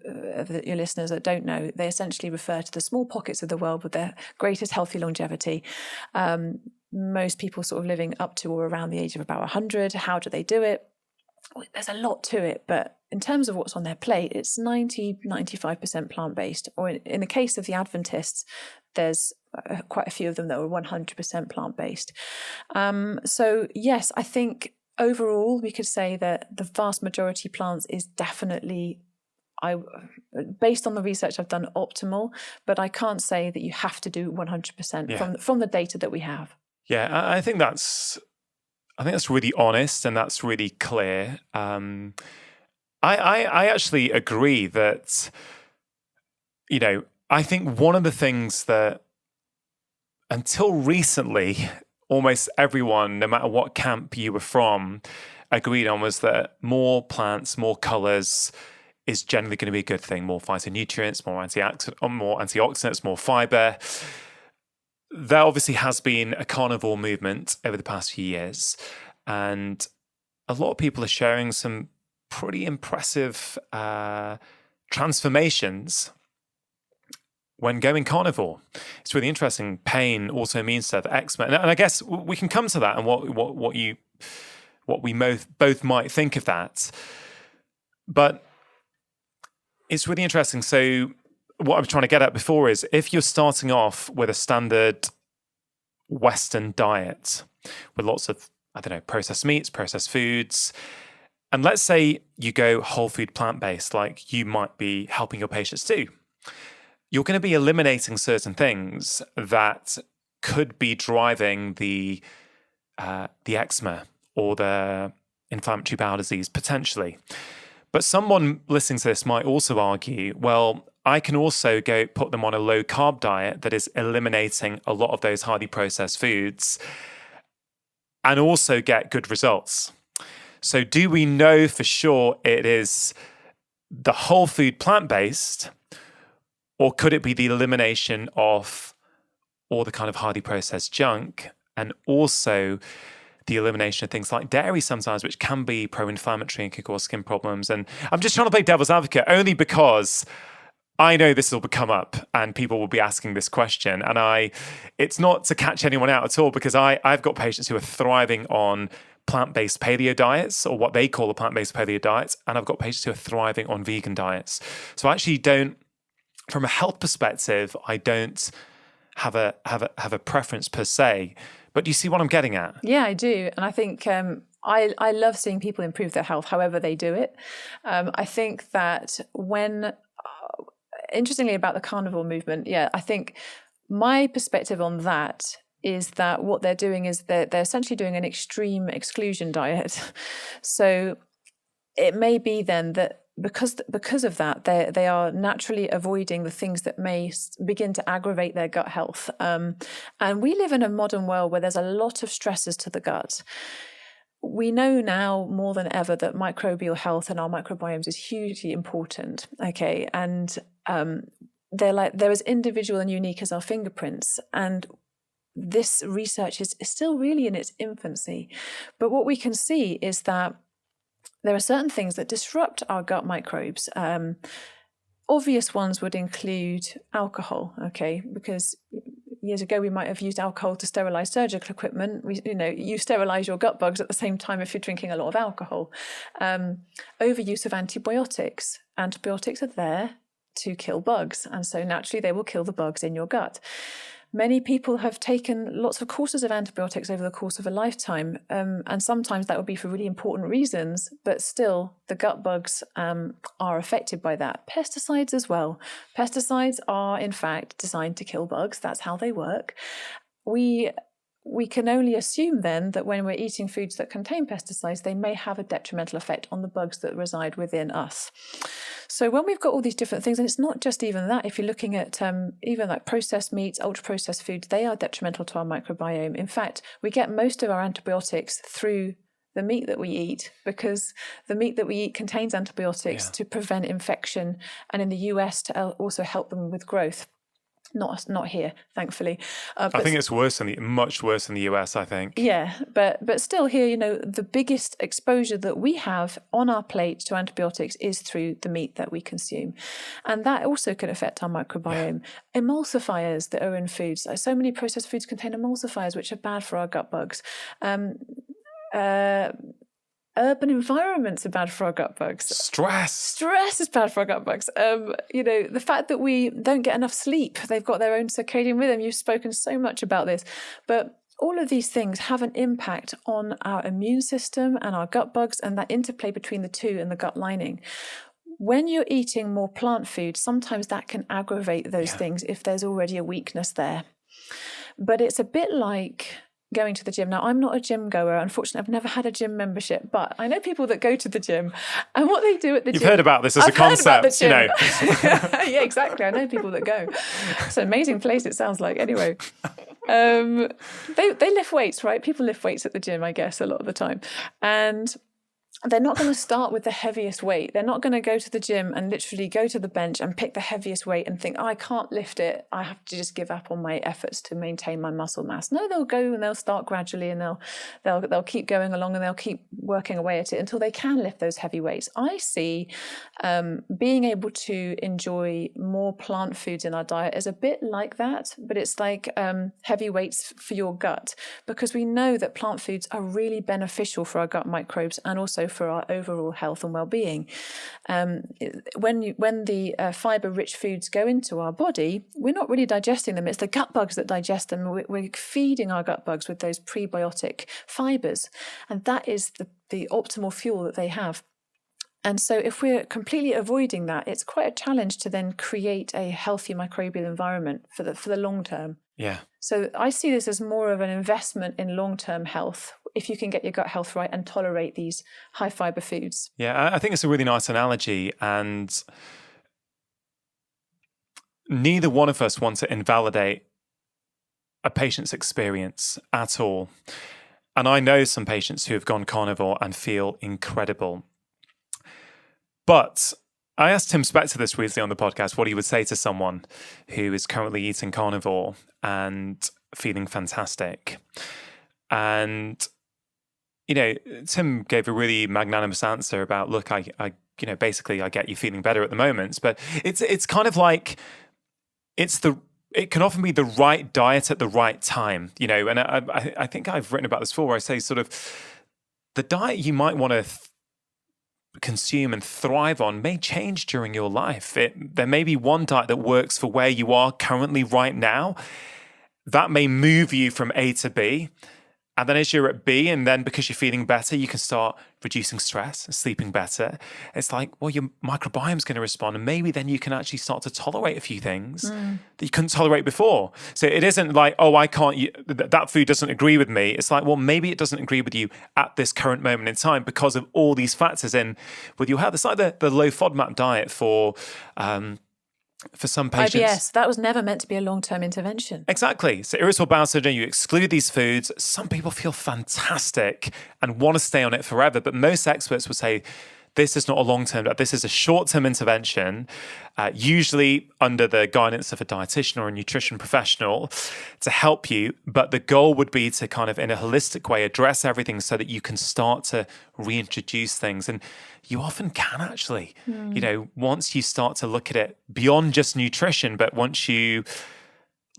your listeners that don't know, they essentially refer to the small pockets of the world with their greatest healthy longevity. Most people sort of living up to or around the age of about 100. How do they do it? Well, there's a lot to it, but in terms of what's on their plate, it's 95% plant-based. Or in the case of the Adventists, there's quite a few of them that are 100% plant-based. So yes, I think overall, we could say that the vast majority plants is definitely, based on the research I've done, optimal, but I can't say that you have to do 100% from the data that we have. Yeah, I think that's really honest, and that's really clear. I actually agree that, I think one of the things that until recently, almost everyone, no matter what camp you were from, agreed on was that more plants, more colours is generally going to be a good thing. More phytonutrients, more antioxidants, more fibre. There obviously has been a carnivore movement over the past few years, and a lot of people are sharing some pretty impressive transformations when going carnivore. It's really interesting. Pain, autoimmune stuff, eczema, and I guess we can come to that and what we both might think of that. But it's really interesting. So what I'm trying to get at before is if you're starting off with a standard Western diet with lots of, processed meats, processed foods, and let's say you go whole food plant-based, like you might be helping your patients do, you're going to be eliminating certain things that could be driving the eczema or the inflammatory bowel disease potentially. But someone listening to this might also argue, well, I can also go put them on a low carb diet that is eliminating a lot of those highly processed foods and also get good results. So do we know for sure it is the whole food plant-based, or could it be the elimination of all the kind of highly processed junk and also the elimination of things like dairy sometimes, which can be pro-inflammatory and can cause skin problems? And I'm just trying to play devil's advocate only because I know this will come up and people will be asking this question. And it's not to catch anyone out at all, because I've got patients who are thriving on plant-based paleo diets, or what they call the plant-based paleo diets. And I've got patients who are thriving on vegan diets. So I actually don't, from a health perspective, I don't have a preference per se. But do you see what I'm getting at? Yeah, I do. And I think I love seeing people improve their health, however they do it. I think that interestingly about the carnivore movement, I think my perspective on that is that what they're doing is they're essentially doing an extreme exclusion diet. So it may be then that because of that, they are naturally avoiding the things that may begin to aggravate their gut health. And we live in a modern world where there's a lot of stresses to the gut. We know now more than ever that microbial health and our microbiomes is hugely important. Okay, and they're as individual and unique as our fingerprints. And this research is still really in its infancy. But what we can see is that there are certain things that disrupt our gut microbes. Obvious ones would include alcohol, okay, because years ago we might have used alcohol to sterilize surgical equipment. You sterilize your gut bugs at the same time if you're drinking a lot of alcohol. Overuse of antibiotics. Antibiotics are there to kill bugs, and so naturally they will kill the bugs in your gut. Many people have taken lots of courses of antibiotics over the course of a lifetime, and sometimes that would be for really important reasons, but still the gut bugs are affected by that. Pesticides as well. Pesticides are in fact designed to kill bugs. That's how they work. We can only assume then that when we're eating foods that contain pesticides, they may have a detrimental effect on the bugs that reside within us. So when we've got all these different things, and it's not just even that, if you're looking at even like processed meats, ultra-processed foods, they are detrimental to our microbiome. In fact, we get most of our antibiotics through the meat that we eat, because the meat that we eat contains antibiotics to prevent infection, and in the US to also help them with growth. Not here, thankfully. I think it's much worse in the US, I think. Yeah, but still here, the biggest exposure that we have on our plate to antibiotics is through the meat that we consume. And that also can affect our microbiome. Yeah. Emulsifiers that are in foods. So many processed foods contain emulsifiers, which are bad for our gut bugs. Urban environments are bad for our gut bugs. Stress is bad for our gut bugs. The fact that we don't get enough sleep, they've got their own circadian rhythm. You've spoken so much about this. But all of these things have an impact on our immune system and our gut bugs, and that interplay between the two and the gut lining. When you're eating more plant food, sometimes that can aggravate those things if there's already a weakness there. But it's a bit like going to the gym. Now, I'm not a gym goer. Unfortunately, I've never had a gym membership, but I know people that go to the gym, and what they do at the gym. You've heard about this as a concept, you know. Yeah, exactly. I know people that go. It's an amazing place, it sounds like. Anyway, they lift weights, right? People lift weights at the gym, I guess, a lot of the time. And they're not going to start with the heaviest weight. They're not going to go to the gym and literally go to the bench and pick the heaviest weight and think, oh, I can't lift it. I have to just give up on my efforts to maintain my muscle mass. No, they'll go and they'll start gradually, and they'll keep going along, and they'll keep working away at it until they can lift those heavy weights. I see being able to enjoy more plant foods in our diet as a bit like that, but it's like heavy weights for your gut, because we know that plant foods are really beneficial for our gut microbes and also for our overall health and well-being. When the fibre-rich foods go into our body, we're not really digesting them. It's the gut bugs that digest them. We're feeding our gut bugs with those prebiotic fibres, and that is the optimal fuel that they have. And so if we're completely avoiding that, it's quite a challenge to then create a healthy microbial environment for the long term. Yeah. So I see this as more of an investment in long-term health, if you can get your gut health right and tolerate these high fiber foods. Yeah, I think it's a really nice analogy, and neither one of us want to invalidate a patient's experience at all. And I know some patients who have gone carnivore and feel incredible. But I asked Tim Spector this recently on the podcast what he would say to someone who is currently eating carnivore and feeling fantastic. And, you know, Tim gave a really magnanimous answer about, look, I basically I get you feeling better at the moment, but it's kind of like it can often be the right diet at the right time, you know. And I think I've written about this before, where I say sort of the diet you might want to consume and thrive on may change during your life. There may be one diet that works for where you are currently right now. That may move you from A to B. And then as you're at B, and then because you're feeling better, you can start reducing stress, sleeping better. It's like, well, your microbiome's going to respond. And maybe then you can actually start to tolerate a few things that you couldn't tolerate before. So it isn't like, oh, I can't, that food doesn't agree with me. It's like, well, maybe it doesn't agree with you at this current moment in time because of all these factors in with your health. It's like the low FODMAP diet for some patients. IBS, that was never meant to be a long-term intervention. Exactly. So irritable bowel syndrome, you exclude these foods. Some people feel fantastic and want to stay on it forever, but most experts would say this is not a long-term, this is a short-term intervention, usually under the guidance of a dietitian or a nutrition professional to help you. But the goal would be to kind of, in a holistic way, address everything so that you can start to reintroduce things. And you often can actually, you know, once you start to look at it beyond just nutrition, but once you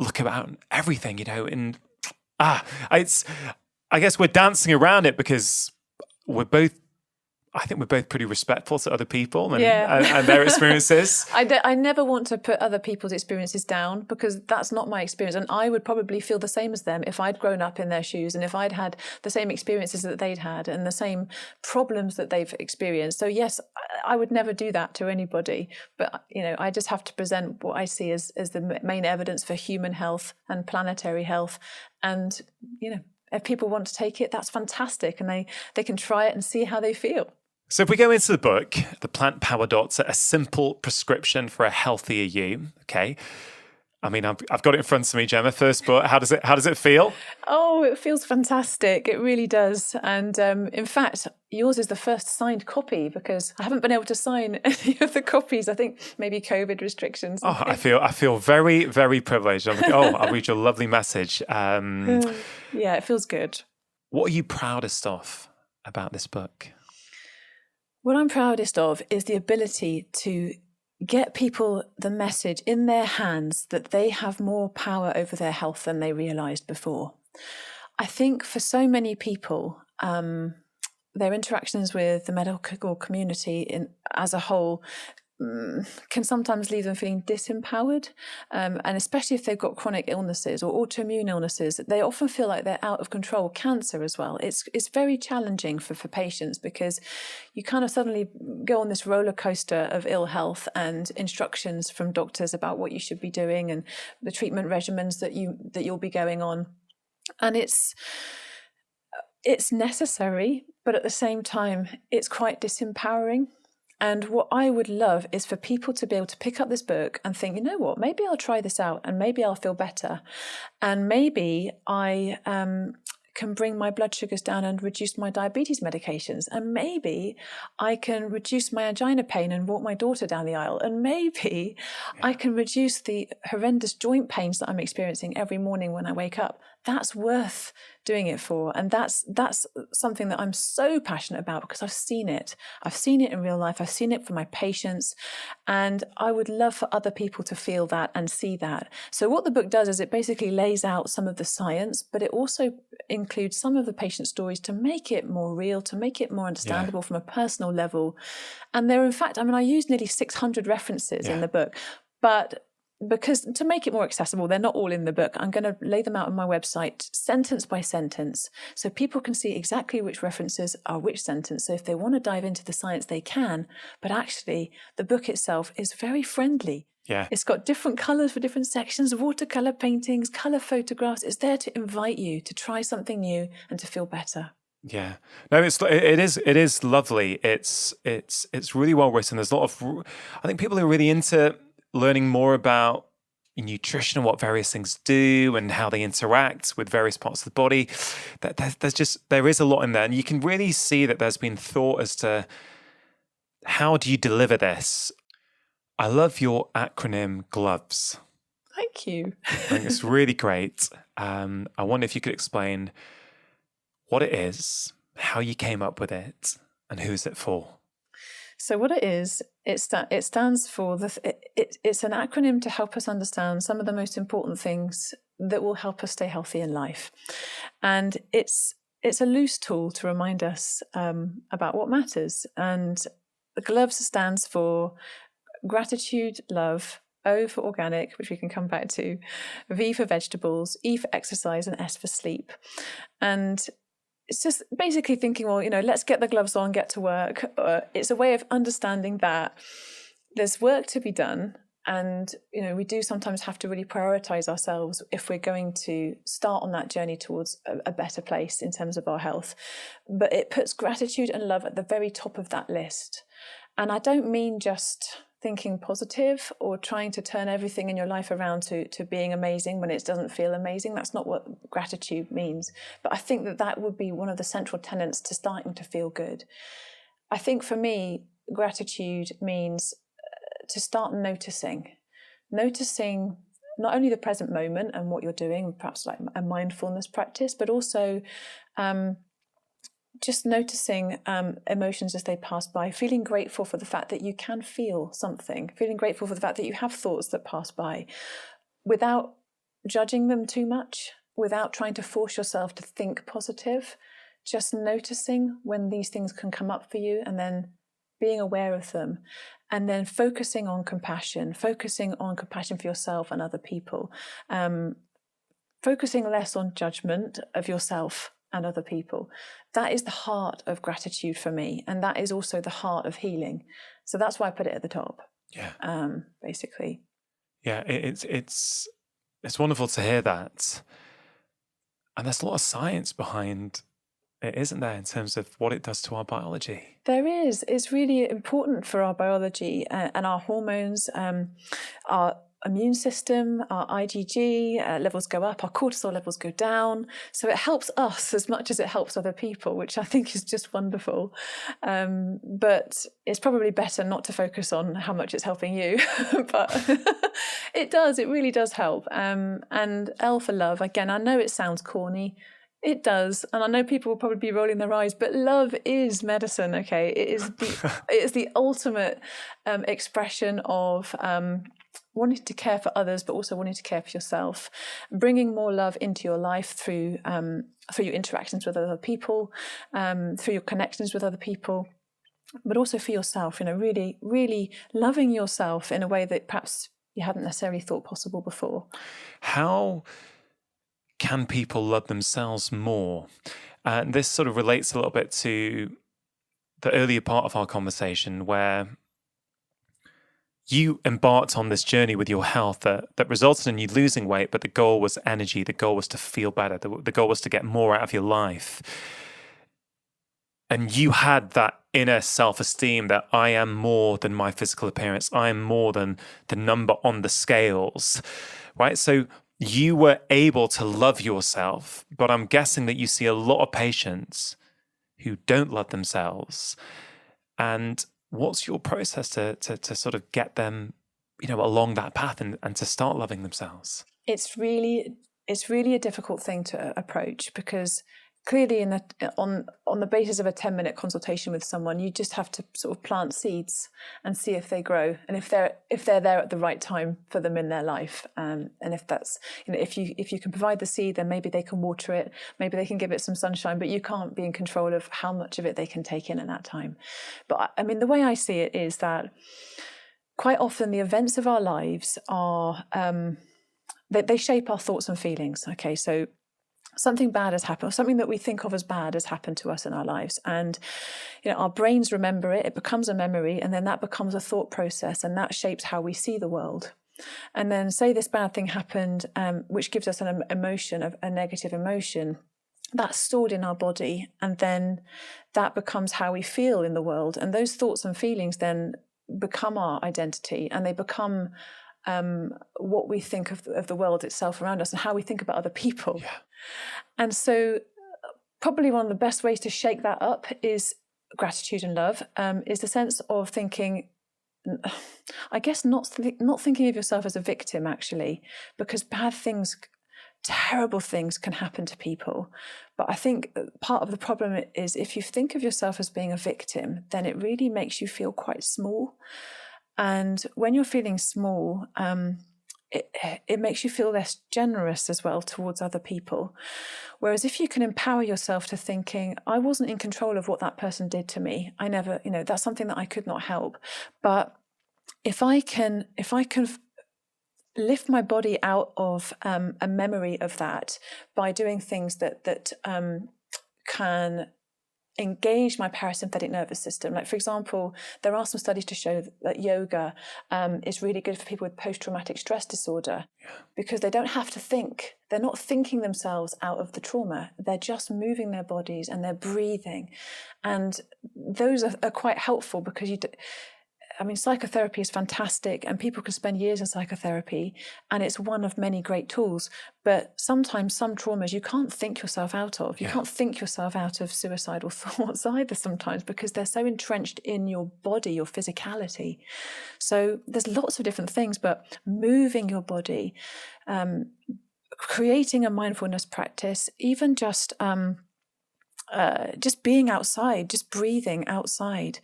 look about everything, you know, and I guess we're dancing around it because I think we're both pretty respectful to other people and their experiences. I never want to put other people's experiences down, because that's not my experience. And I would probably feel the same as them if I'd grown up in their shoes and if I'd had the same experiences that they'd had and the same problems that they've experienced. So yes, I would never do that to anybody. But, you know, I just have to present what I see as the main evidence for human health and planetary health. And, you know, if people want to take it, that's fantastic. And they can try it and see how they feel. So if we go into the book, The Plant Power Doctor, a simple prescription for a healthier you, okay? I mean, I've got it in front of me, Gemma. First book, how does it feel? Oh, it feels fantastic. It really does. And in fact, yours is the first signed copy, because I haven't been able to sign any of the copies. I think maybe COVID restrictions. Oh, I feel very, very privileged. I'll read your lovely message. Yeah, it feels good. What are you proudest of about this book? What I'm proudest of is the ability to get people the message in their hands that they have more power over their health than they realised before. I think for so many people, their interactions with the medical community as a whole can sometimes leave them feeling disempowered, and especially if they've got chronic illnesses or autoimmune illnesses, they often feel like they're out of control. Cancer as well. It's very challenging for patients, because you kind of suddenly go on this roller coaster of ill health and instructions from doctors about what you should be doing and the treatment regimens that you'll be going on. And it's necessary, but at the same time, it's quite disempowering. And what I would love is for people to be able to pick up this book and think, you know what, maybe I'll try this out and maybe I'll feel better. And maybe I can bring my blood sugars down and reduce my diabetes medications. And maybe I can reduce my angina pain and walk my daughter down the aisle. And maybe I can reduce the horrendous joint pains that I'm experiencing every morning when I wake up. That's worth doing it for. And that's something that I'm so passionate about because I've seen it. I've seen it in real life. I've seen it for my patients. And I would love for other people to feel that and see that. So what the book does is it basically lays out some of the science, but it also includes some of the patient stories to make it more real, to make it more understandable from a personal level. And there, in fact, I use nearly 600 references in the book, but because to make it more accessible, they're not all in the book. I'm going to lay them out on my website, sentence by sentence, so people can see exactly which references are which sentence. So if they want to dive into the science, they can. But actually, the book itself is very friendly. Yeah. It's got different colours for different sections, watercolour paintings, colour photographs. It's there to invite you to try something new and to feel better. Yeah, no, it is lovely. It's really well written. There's a lot of, I think people are really into learning more about nutrition and what various things do and how they interact with various parts of the body. There is a lot in there, and you can really see that there's been thought as to how do you deliver this. I love your acronym GLOVES. Thank you. I think it's really great. I wonder if you could explain what it is, how you came up with it, and who's it for. So what it is, it stands for, it's an acronym to help us understand some of the most important things that will help us stay healthy in life. And it's a loose tool to remind us about what matters. And the GLOVES stands for gratitude, love, O for organic, which we can come back to, V for vegetables, E for exercise, and S for sleep. And it's just basically thinking, well, let's get the gloves on, get to work. It's a way of understanding that there's work to be done. And, we do sometimes have to really prioritize ourselves if we're going to start on that journey towards a better place in terms of our health. But it puts gratitude and love at the very top of that list. And I don't mean just thinking positive or trying to turn everything in your life around to being amazing when it doesn't feel amazing. That's not what gratitude means. But I think that would be one of the central tenets to starting to feel good. I think for me, gratitude means to start noticing not only the present moment and what you're doing, perhaps like a mindfulness practice, but also just noticing emotions as they pass by, feeling grateful for the fact that you can feel something, feeling grateful for the fact that you have thoughts that pass by without judging them too much, without trying to force yourself to think positive, just noticing when these things can come up for you and then being aware of them, and then focusing on compassion for yourself and other people, focusing less on judgment of yourself and other people. That is the heart of gratitude for me, and that is also the heart of healing. So that's why I put it at the top. Yeah. Basically. Yeah, it's wonderful to hear that, and there's a lot of science behind it, isn't there, in terms of what it does to our biology? There is. It's really important for our biology and our hormones, our immune system, our IgG levels go up, our cortisol levels go down. So it helps us as much as it helps other people, which I think is just wonderful. But it's probably better not to focus on how much it's helping you, but it really does help. And L for love, again, I know it sounds corny. It does, and I know people will probably be rolling their eyes, but love is medicine, okay? It is the ultimate expression of wanting to care for others, but also wanting to care for yourself, bringing more love into your life through your interactions with other people, through your connections with other people, but also for yourself, really, really loving yourself in a way that perhaps you hadn't necessarily thought possible before. How can people love themselves more? And this sort of relates a little bit to the earlier part of our conversation where you embarked on this journey with your health that resulted in you losing weight, but the goal was energy. The goal was to feel better. The goal was to get more out of your life. And you had that inner self-esteem that I am more than my physical appearance. I am more than the number on the scales, right? So you were able to love yourself, but I'm guessing that you see a lot of patients who don't love themselves. And what's your process to sort of get them, along that path and to start loving themselves? It's really a difficult thing to approach, because clearly on the basis of a 10-minute consultation with someone, you just have to sort of plant seeds and see if they grow, and if they're there at the right time for them in their life. And if that's, if you can provide the seed, then maybe they can water it, maybe they can give it some sunshine, but you can't be in control of how much of it they can take in at that time. But I mean, the way I see it is that quite often the events of our lives are, they shape our thoughts and feelings. Okay, so something bad has happened, or something that we think of as bad has happened to us in our lives, and our brains remember it. It becomes a memory, and then that becomes a thought process, and that shapes how we see the world. And then, say this bad thing happened, which gives us an emotion, a negative emotion, that's stored in our body, and then that becomes how we feel in the world. And those thoughts and feelings then become our identity, and they become what we think of the world itself around us, and how we think about other people. Yeah. And so probably one of the best ways to shake that up is gratitude and love, is the sense of thinking, I guess, not thinking of yourself as a victim, actually, because bad things, terrible things can happen to people. But I think part of the problem is, if you think of yourself as being a victim, then it really makes you feel quite small. And when you're feeling small, it makes you feel less generous as well towards other people. Whereas if you can empower yourself to thinking, I wasn't in control of what that person did to me. I never, that's something that I could not help. But if I can lift my body out of a memory of that by doing things that can engage my parasympathetic nervous system. Like, for example, there are some studies to show that yoga is really good for people with post-traumatic stress disorder, because they don't have to think. They're not thinking themselves out of the trauma. They're just moving their bodies and they're breathing. And those are quite helpful, because psychotherapy is fantastic, and people can spend years in psychotherapy, and it's one of many great tools. But sometimes some traumas you can't think yourself out of. You can't think yourself out of suicidal thoughts either sometimes, because they're so entrenched in your body, your physicality. So there's lots of different things, but moving your body, creating a mindfulness practice, even just being outside, just breathing outside.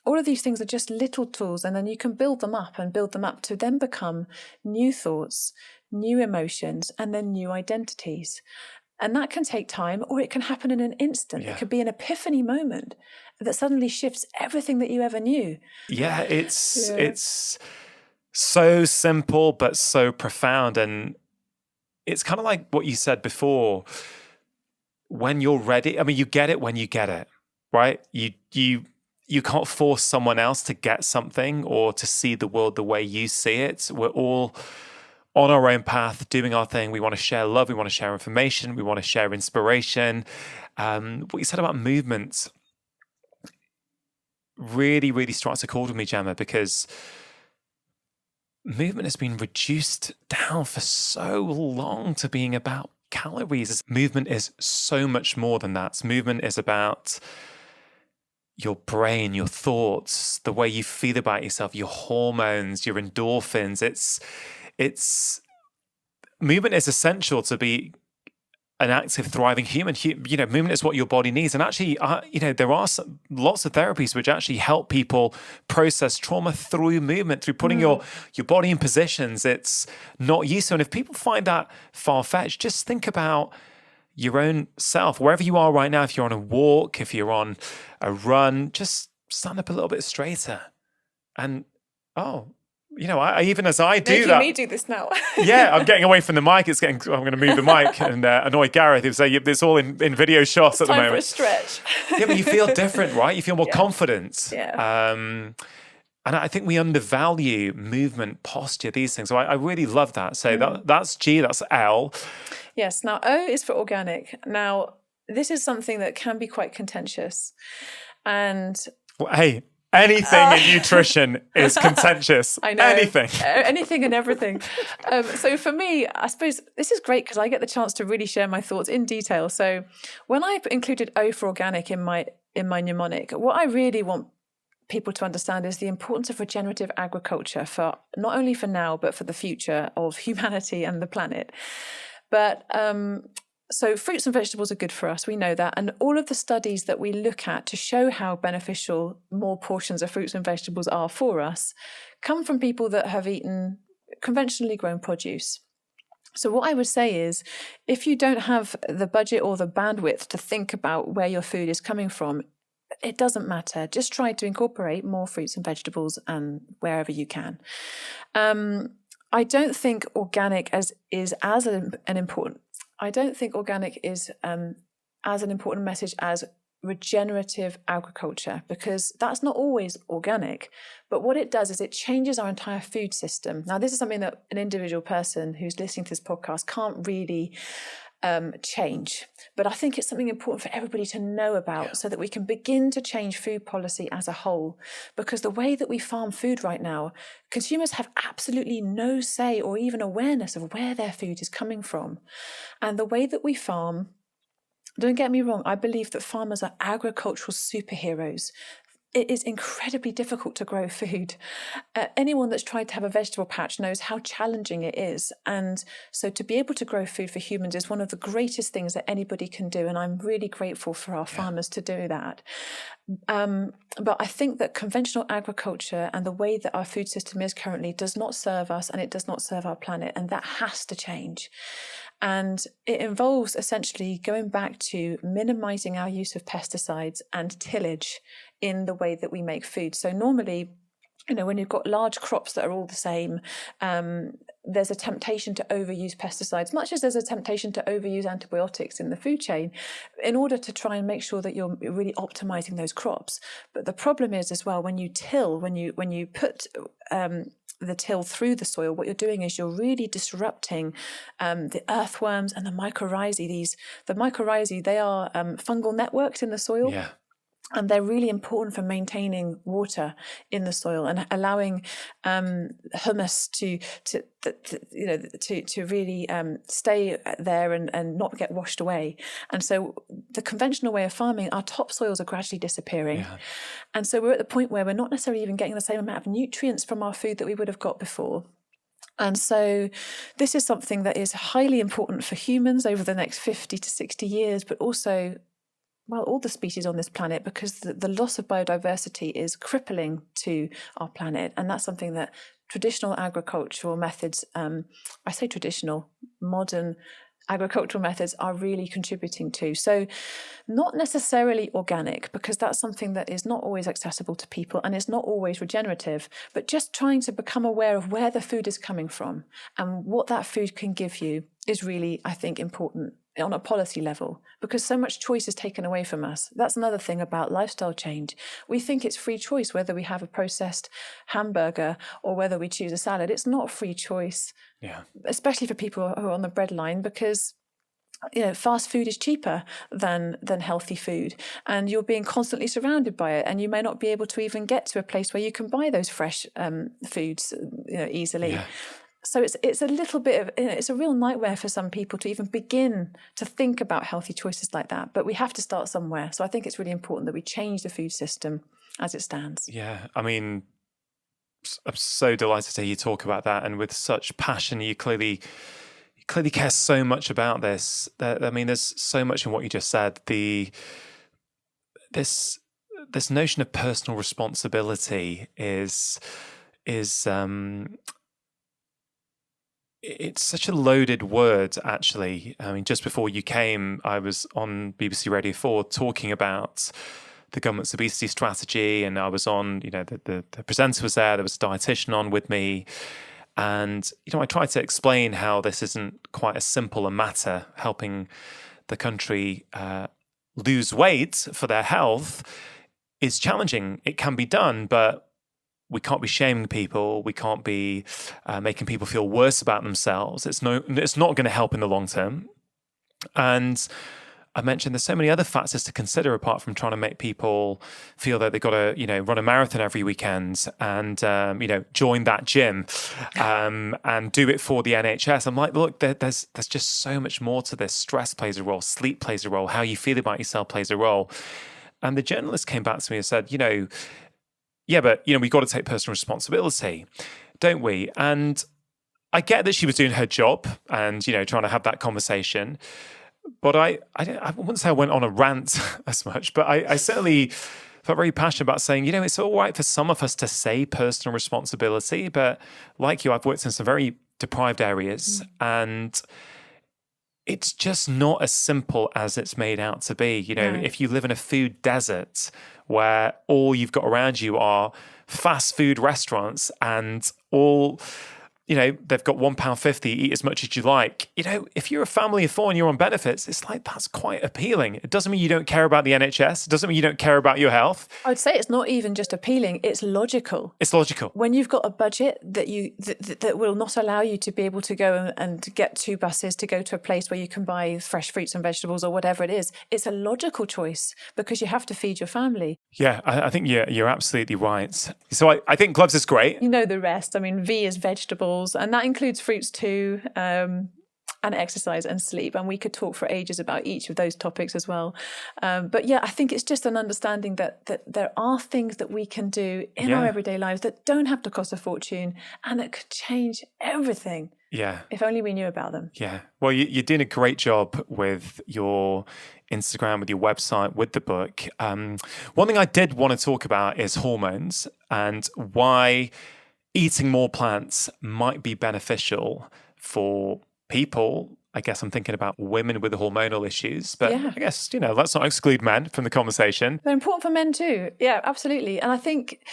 All of these things are just little tools, and then you can build them up to then become new thoughts, new emotions, and then new identities. And that can take time, or it can happen in an instant. It could be an epiphany moment that suddenly shifts everything that you ever knew. Yeah, it's so simple, but so profound. And it's kind of like what you said before. When you're ready, you get it when you get it, right? You can't force someone else to get something or to see the world the way you see it. We're all on our own path, doing our thing. We want to share love. We want to share information. We want to share inspiration. What you said about movement really, really strikes a chord with me, Gemma, because movement has been reduced down for so long to being about calories. Movement is so much more than that. Movement is about your brain, your thoughts, the way you feel about yourself, your hormones, your endorphins. It's movement is essential to be an active, thriving human. Movement is what your body needs. And actually, there are lots of therapies which actually help people process trauma through movement, through putting your body in positions it's not used to. And if people find that far-fetched, just think about your own self, wherever you are right now. If you're on a walk, if you're on a run, just stand up a little bit straighter. And I even as I do that, me do this now. Yeah, I'm getting away from the mic. I'm going to move the mic and annoy Gareth. He'll say it's all in video shots at the moment. Time for a stretch. Yeah, but you feel different, right? You feel more confident. Yeah. And I think we undervalue movement, posture, these things. So I really love that. So that's G, that's L. Yes. Now, O is for organic. Now, this is something that can be quite contentious. And hey, anything in nutrition is contentious. I know. Anything and everything. So for me, I suppose this is great because I get the chance to really share my thoughts in detail. So when I included O for organic in my mnemonic, what I really want people to understand is the importance of regenerative agriculture for not only for now, but for the future of humanity and the planet. But so fruits and vegetables are good for us. We know that. And all of the studies that we look at to show how beneficial more portions of fruits and vegetables are for us come from people that have eaten conventionally grown produce. So what I would say is, if you don't have the budget or the bandwidth to think about where your food is coming from, it doesn't matter. Just try to incorporate more fruits and vegetables and wherever you can. I don't think organic is as an important message as regenerative agriculture, because that's not always organic. But what it does is it changes our entire food system. Now, this is something that an individual person who's listening to this podcast can't really change. But I think it's something important for everybody to know about so that we can begin to change food policy as a whole. Because the way that we farm food right now, consumers have absolutely no say or even awareness of where their food is coming from. And the way that we farm, don't get me wrong, I believe that farmers are agricultural superheroes. It is incredibly difficult to grow food. Anyone that's tried to have a vegetable patch knows how challenging it is. And so to be able to grow food for humans is one of the greatest things that anybody can do. And I'm really grateful for our farmers to do that. But I think that conventional agriculture and the way that our food system is currently does not serve us, and it does not serve our planet. And that has to change. And it involves essentially going back to minimizing our use of pesticides and tillage in the way that we make food. So normally, when you've got large crops that are all the same, there's a temptation to overuse pesticides, much as there's a temptation to overuse antibiotics in the food chain, in order to try and make sure that you're really optimizing those crops. But the problem is as well, when you till, when you put the till through the soil, what you're doing is you're really disrupting the earthworms and the mycorrhizae. The mycorrhizae, they are fungal networks in the soil. Yeah. And they're really important for maintaining water in the soil and allowing humus to really stay there and not get washed away. And so the conventional way of farming, our topsoils are gradually disappearing. Yeah. And so we're at the point where we're not necessarily even getting the same amount of nutrients from our food that we would have got before. And so this is something that is highly important for humans over the next 50 to 60 years, but also all the species on this planet, because the loss of biodiversity is crippling to our planet. And that's something that traditional agricultural methods, I say traditional, modern agricultural methods are really contributing to. So not necessarily organic, because that's something that is not always accessible to people and it's not always regenerative, but just trying to become aware of where the food is coming from and what that food can give you is really, I think, important on a policy level, because so much choice is taken away from us. That's another thing about lifestyle change. We think it's free choice whether we have a processed hamburger or whether we choose a salad. It's not free choice, especially for people who are on the breadline, because fast food is cheaper than healthy food, and you're being constantly surrounded by it, and you may not be able to even get to a place where you can buy those fresh foods easily. Yeah. So it's a little bit of, it's a real nightmare for some people to even begin to think about healthy choices like that. But we have to start somewhere. So I think it's really important that we change the food system as it stands. Yeah, I mean, I'm so delighted to hear you talk about that, and with such passion. You clearly care so much about this. I mean, there's so much in what you just said. This notion of personal responsibility is it's such a loaded word, actually. I mean, just before you came, I was on BBC Radio 4 talking about the government's obesity strategy, and I was on, the presenter was there was a dietitian on with me, and, I tried to explain how this isn't quite as simple a matter. Helping the country lose weight for their health is challenging. It can be done, but we can't be shaming people. We can't be making people feel worse about themselves. It's not going to help in the long term. And I mentioned there's so many other factors to consider apart from trying to make people feel that they've got to, run a marathon every weekend and, join that gym and do it for the NHS. I'm like, look, there's just so much more to this. Stress plays a role, sleep plays a role, how you feel about yourself plays a role. And the journalist came back to me and said, yeah, but, we've got to take personal responsibility, don't we? And I get that she was doing her job and, trying to have that conversation. But I wouldn't say I went on a rant as much, but I certainly felt very passionate about saying, it's all right for some of us to say personal responsibility, but like you, I've worked in some very deprived areas and it's just not as simple as it's made out to be. If you live in a food desert where all you've got around you are fast food restaurants and all... they've got £1.50, eat as much as you like. If you're a family of four and you're on benefits, it's like, that's quite appealing. It doesn't mean you don't care about the NHS. It doesn't mean you don't care about your health. I'd say it's not even just appealing, it's logical. It's logical. When you've got a budget that will not allow you to be able to go and get 2 buses to go to a place where you can buy fresh fruits and vegetables or whatever it is, it's a logical choice because you have to feed your family. Yeah, I think you're absolutely right. So I think gloves is great. You know the rest. I mean, V is vegetables. And that includes fruits too, and exercise and sleep. And we could talk for ages about each of those topics as well. But yeah, I think it's just an understanding that there are things that we can do in our everyday lives that don't have to cost a fortune and that could change everything. Yeah. If only we knew about them. Yeah. Well, you're doing a great job with your Instagram, with your website, with the book. One thing I did want to talk about is hormones and why eating more plants might be beneficial for people. I guess I'm thinking about women with hormonal issues, but I guess, let's not exclude men from the conversation. They're important for men too. Yeah, absolutely. And I think,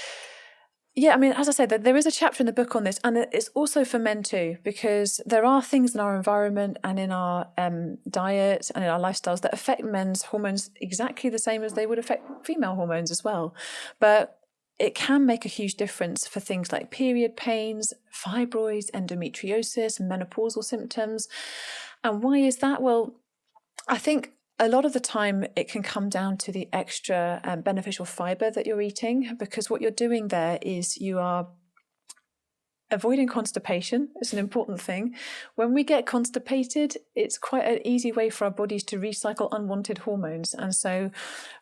as I said, there is a chapter in the book on this, and it's also for men too, because there are things in our environment and in our diet and in our lifestyles that affect men's hormones exactly the same as they would affect female hormones as well. But it can make a huge difference for things like period pains, fibroids, endometriosis, menopausal symptoms. And why is that? Well, I think a lot of the time it can come down to the extra beneficial fiber that you're eating, because what you're doing there is you are avoiding constipation. It's an important thing. When we get constipated, it's quite an easy way for our bodies to recycle unwanted hormones. And so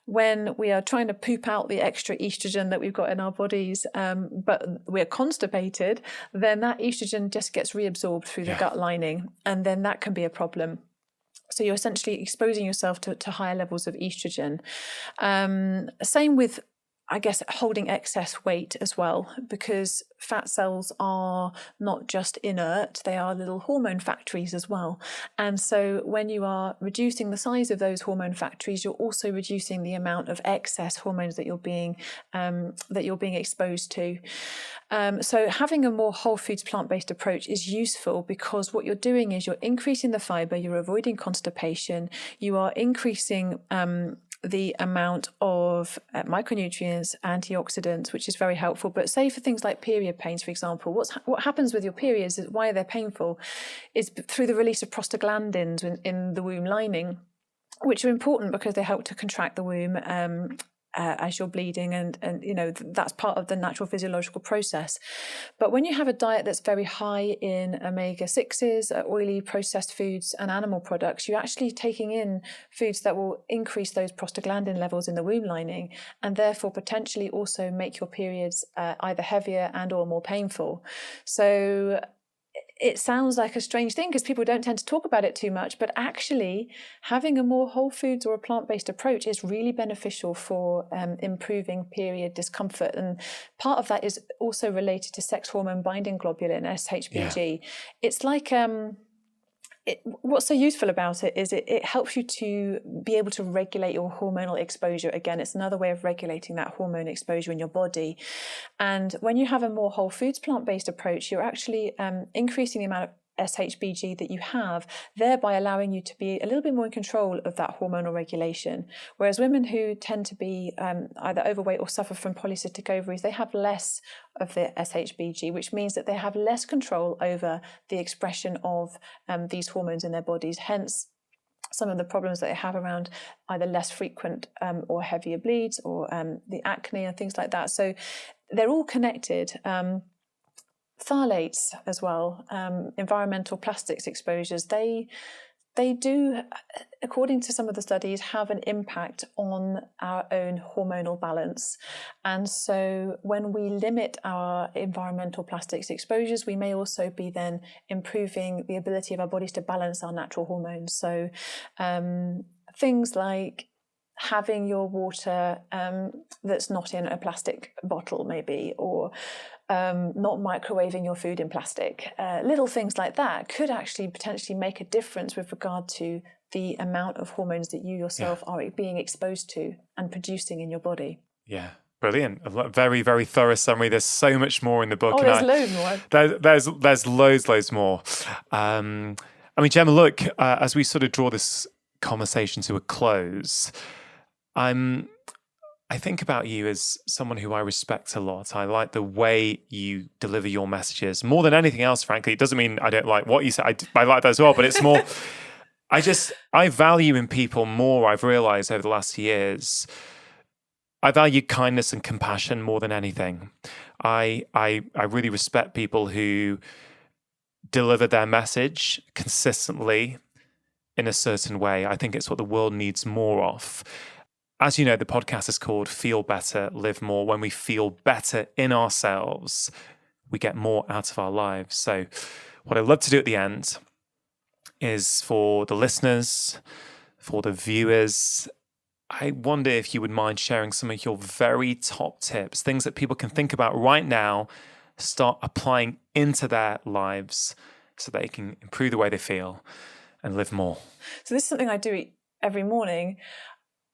when we are trying to poop out the extra estrogen that we've got in our bodies, but we're constipated, then that estrogen just gets reabsorbed through the gut lining. And then that can be a problem. So you're essentially exposing yourself to higher levels of estrogen. Same with, I guess, holding excess weight as well, because fat cells are not just inert, they are little hormone factories as well. And so when you are reducing the size of those hormone factories, you're also reducing the amount of excess hormones that you're being exposed to. So having a more whole foods plant-based approach is useful because what you're doing is you're increasing the fiber, you're avoiding constipation, you are increasing the amount of micronutrients, antioxidants, which is very helpful. But say for things like period pains, for example, what happens with your periods is why they're painful is through the release of prostaglandins in the womb lining, which are important because they help to contract the womb as you're bleeding, and that's part of the natural physiological process. But when you have a diet that's very high in omega-6s, oily processed foods and animal products, you're actually taking in foods that will increase those prostaglandin levels in the womb lining and therefore potentially also make your periods either heavier and or more painful. So it sounds like a strange thing because people don't tend to talk about it too much, but actually having a more whole foods or a plant-based approach is really beneficial for improving period discomfort. And part of that is also related to sex hormone binding globulin, SHBG. It's like what's so useful about it is it helps you to be able to regulate your hormonal exposure. Again, it's another way of regulating that hormone exposure in your body. And when you have a more whole foods plant-based approach, you're actually increasing the amount of SHBG that you have, thereby allowing you to be a little bit more in control of that hormonal regulation. Whereas women who tend to be either overweight or suffer from polycystic ovaries, they have less of the SHBG, which means that they have less control over the expression of these hormones in their bodies. Hence, some of the problems that they have around either less frequent or heavier bleeds or the acne and things like that. So they're all connected. Phthalates as well, environmental plastics exposures, they do, according to some of the studies, have an impact on our own hormonal balance. And so when we limit our environmental plastics exposures, we may also be then improving the ability of our bodies to balance our natural hormones. So things like having your water that's not in a plastic bottle maybe, or not microwaving your food in plastic. Little things like that could actually potentially make a difference with regard to the amount of hormones that you yourself are being exposed to and producing in your body. Yeah. Brilliant. A very, very thorough summary. There's so much more in the book. Oh, there's loads more. There's loads more. I mean, Gemma, look, as we sort of draw this conversation to a close, I think about you as someone who I respect a lot. I like the way you deliver your messages more than anything else, frankly. It doesn't mean I don't like what you say. I like that as well, but it's more, I value in people more, I've realized over the last years. I value kindness and compassion more than anything. I really respect people who deliver their message consistently in a certain way. I think it's what the world needs more of. As you know, the podcast is called Feel Better, Live More. When we feel better in ourselves, we get more out of our lives. So what I'd love to do at the end is for the listeners, for the viewers, I wonder if you would mind sharing some of your very top tips, things that people can think about right now, start applying into their lives so they can improve the way they feel and live more. So this is something I do every morning.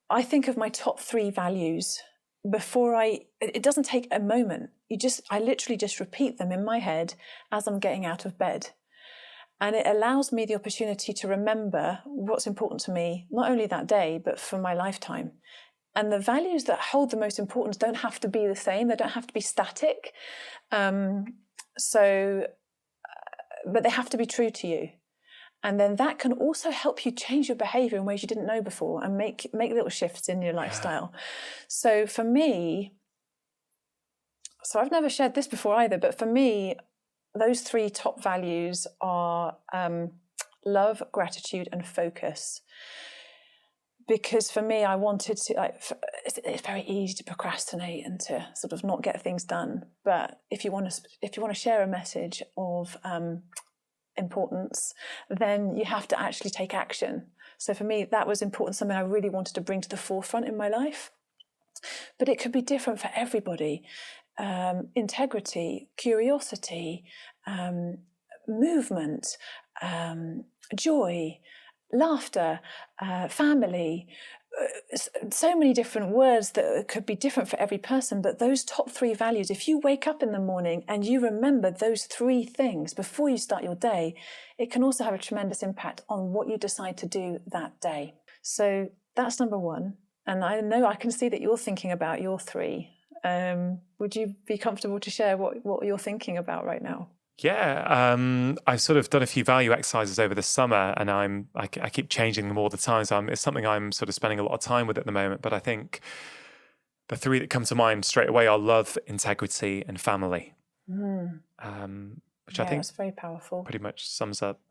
I think of my top 3 values before it doesn't take a moment. I literally just repeat them in my head as I'm getting out of bed. And it allows me the opportunity to remember what's important to me, not only that day, but for my lifetime. And the values that hold the most importance don't have to be the same. They don't have to be static. But they have to be true to you. And then that can also help you change your behavior in ways you didn't know before and make little shifts in your lifestyle. So for me, I've never shared this before either, but for me, those 3 top values are love, gratitude, and focus. Because for me, I wanted to, it's very easy to procrastinate and to sort of not get things done. But if you want to share a message of importance, then you have to actually take action. So for me, that was important, something I really wanted to bring to the forefront in my life. But it could be different for everybody. Integrity, curiosity, movement, joy, laughter, family, so many different words that could be different for every person. But those top 3 values, if you wake up in the morning and you remember those 3 things before you start your day, it can also have a tremendous impact on what you decide to do that day. So that's number 1. And I know I can see that you're thinking about your 3. Would you be comfortable to share what you're thinking about right now? Yeah, I've sort of done a few value exercises over the summer, and I keep changing them all the time. So it's something I'm sort of spending a lot of time with at the moment. But I think the 3 that come to mind straight away are love, integrity, and family. Which I think is very powerful. Pretty much sums up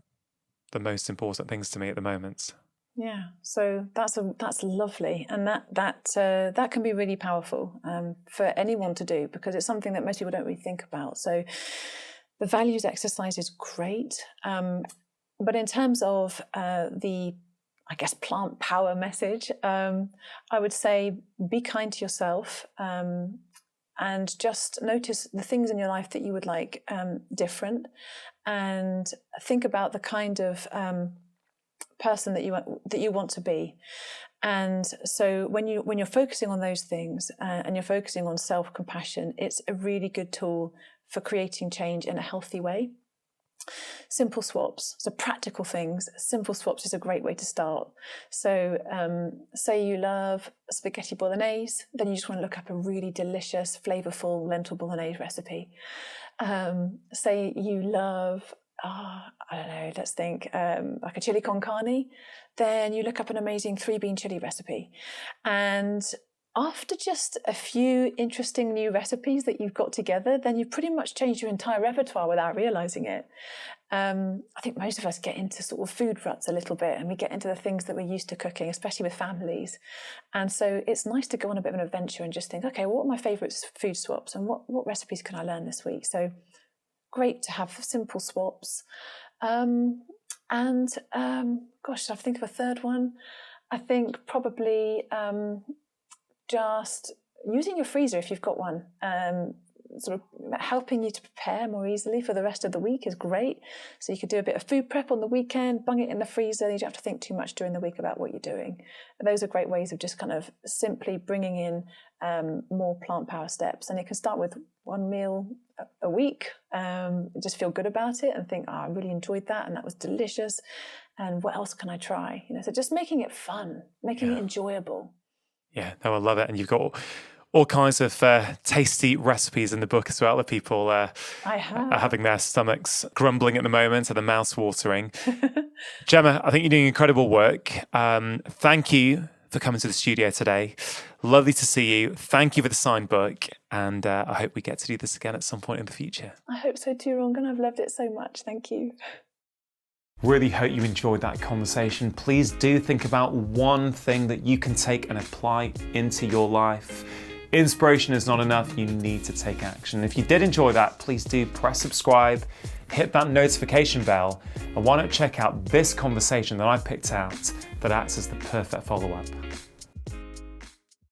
the most important things to me at the moment. Yeah, so that's lovely, and that can be really powerful for anyone to do, because it's something that most people don't really think about. So the values exercise is great, but in terms of the, I guess, plant power message, I would say be kind to yourself, and just notice the things in your life that you would like different, and think about the kind of person that you want to be. And so when you're focusing on those things and you're focusing on self-compassion, it's a really good tool for creating change in a healthy way. Simple swaps, so practical things. Simple swaps is a great way to start. So say you love spaghetti bolognese, then you just want to look up a really delicious, flavorful lentil bolognese recipe. Say you love, I don't know, let's think, like a chili con carne, then you look up an amazing 3-bean chili recipe. And after just a few interesting new recipes that you've got together, then you've pretty much changed your entire repertoire without realizing it. I think most of us get into sort of food ruts a little bit, and we get into the things that we're used to cooking, especially with families. And so it's nice to go on a bit of an adventure and just think, okay, what are my favourite food swaps, and what recipes can I learn this week? So great to have simple swaps. Gosh, I think of a third one. I think probably just using your freezer if you've got one. Sort of helping you to prepare more easily for the rest of the week is great. So you could do a bit of food prep on the weekend, bung it in the freezer, you don't have to think too much during the week about what you're doing. And those are great ways of just kind of simply bringing in more plant power steps. And it can start with one meal a week, just feel good about it and think, I really enjoyed that and that was delicious. And what else can I try? So just making it fun, making it enjoyable. Yeah, no, I love it. And you've got all kinds of tasty recipes in the book as well that people are having their stomachs grumbling at the moment and the mouths watering. Gemma, I think you're doing incredible work. Thank you for coming to the studio today. Lovely to see you. Thank you for the signed book. And I hope we get to do this again at some point in the future. I hope so too, Rongan. I've loved it so much. Thank you. Really hope you enjoyed that conversation. Please do think about one thing that you can take and apply into your life. Inspiration is not enough, you need to take action. If you did enjoy that, please do press subscribe, hit that notification bell, and why not check out this conversation that I picked out that acts as the perfect follow-up.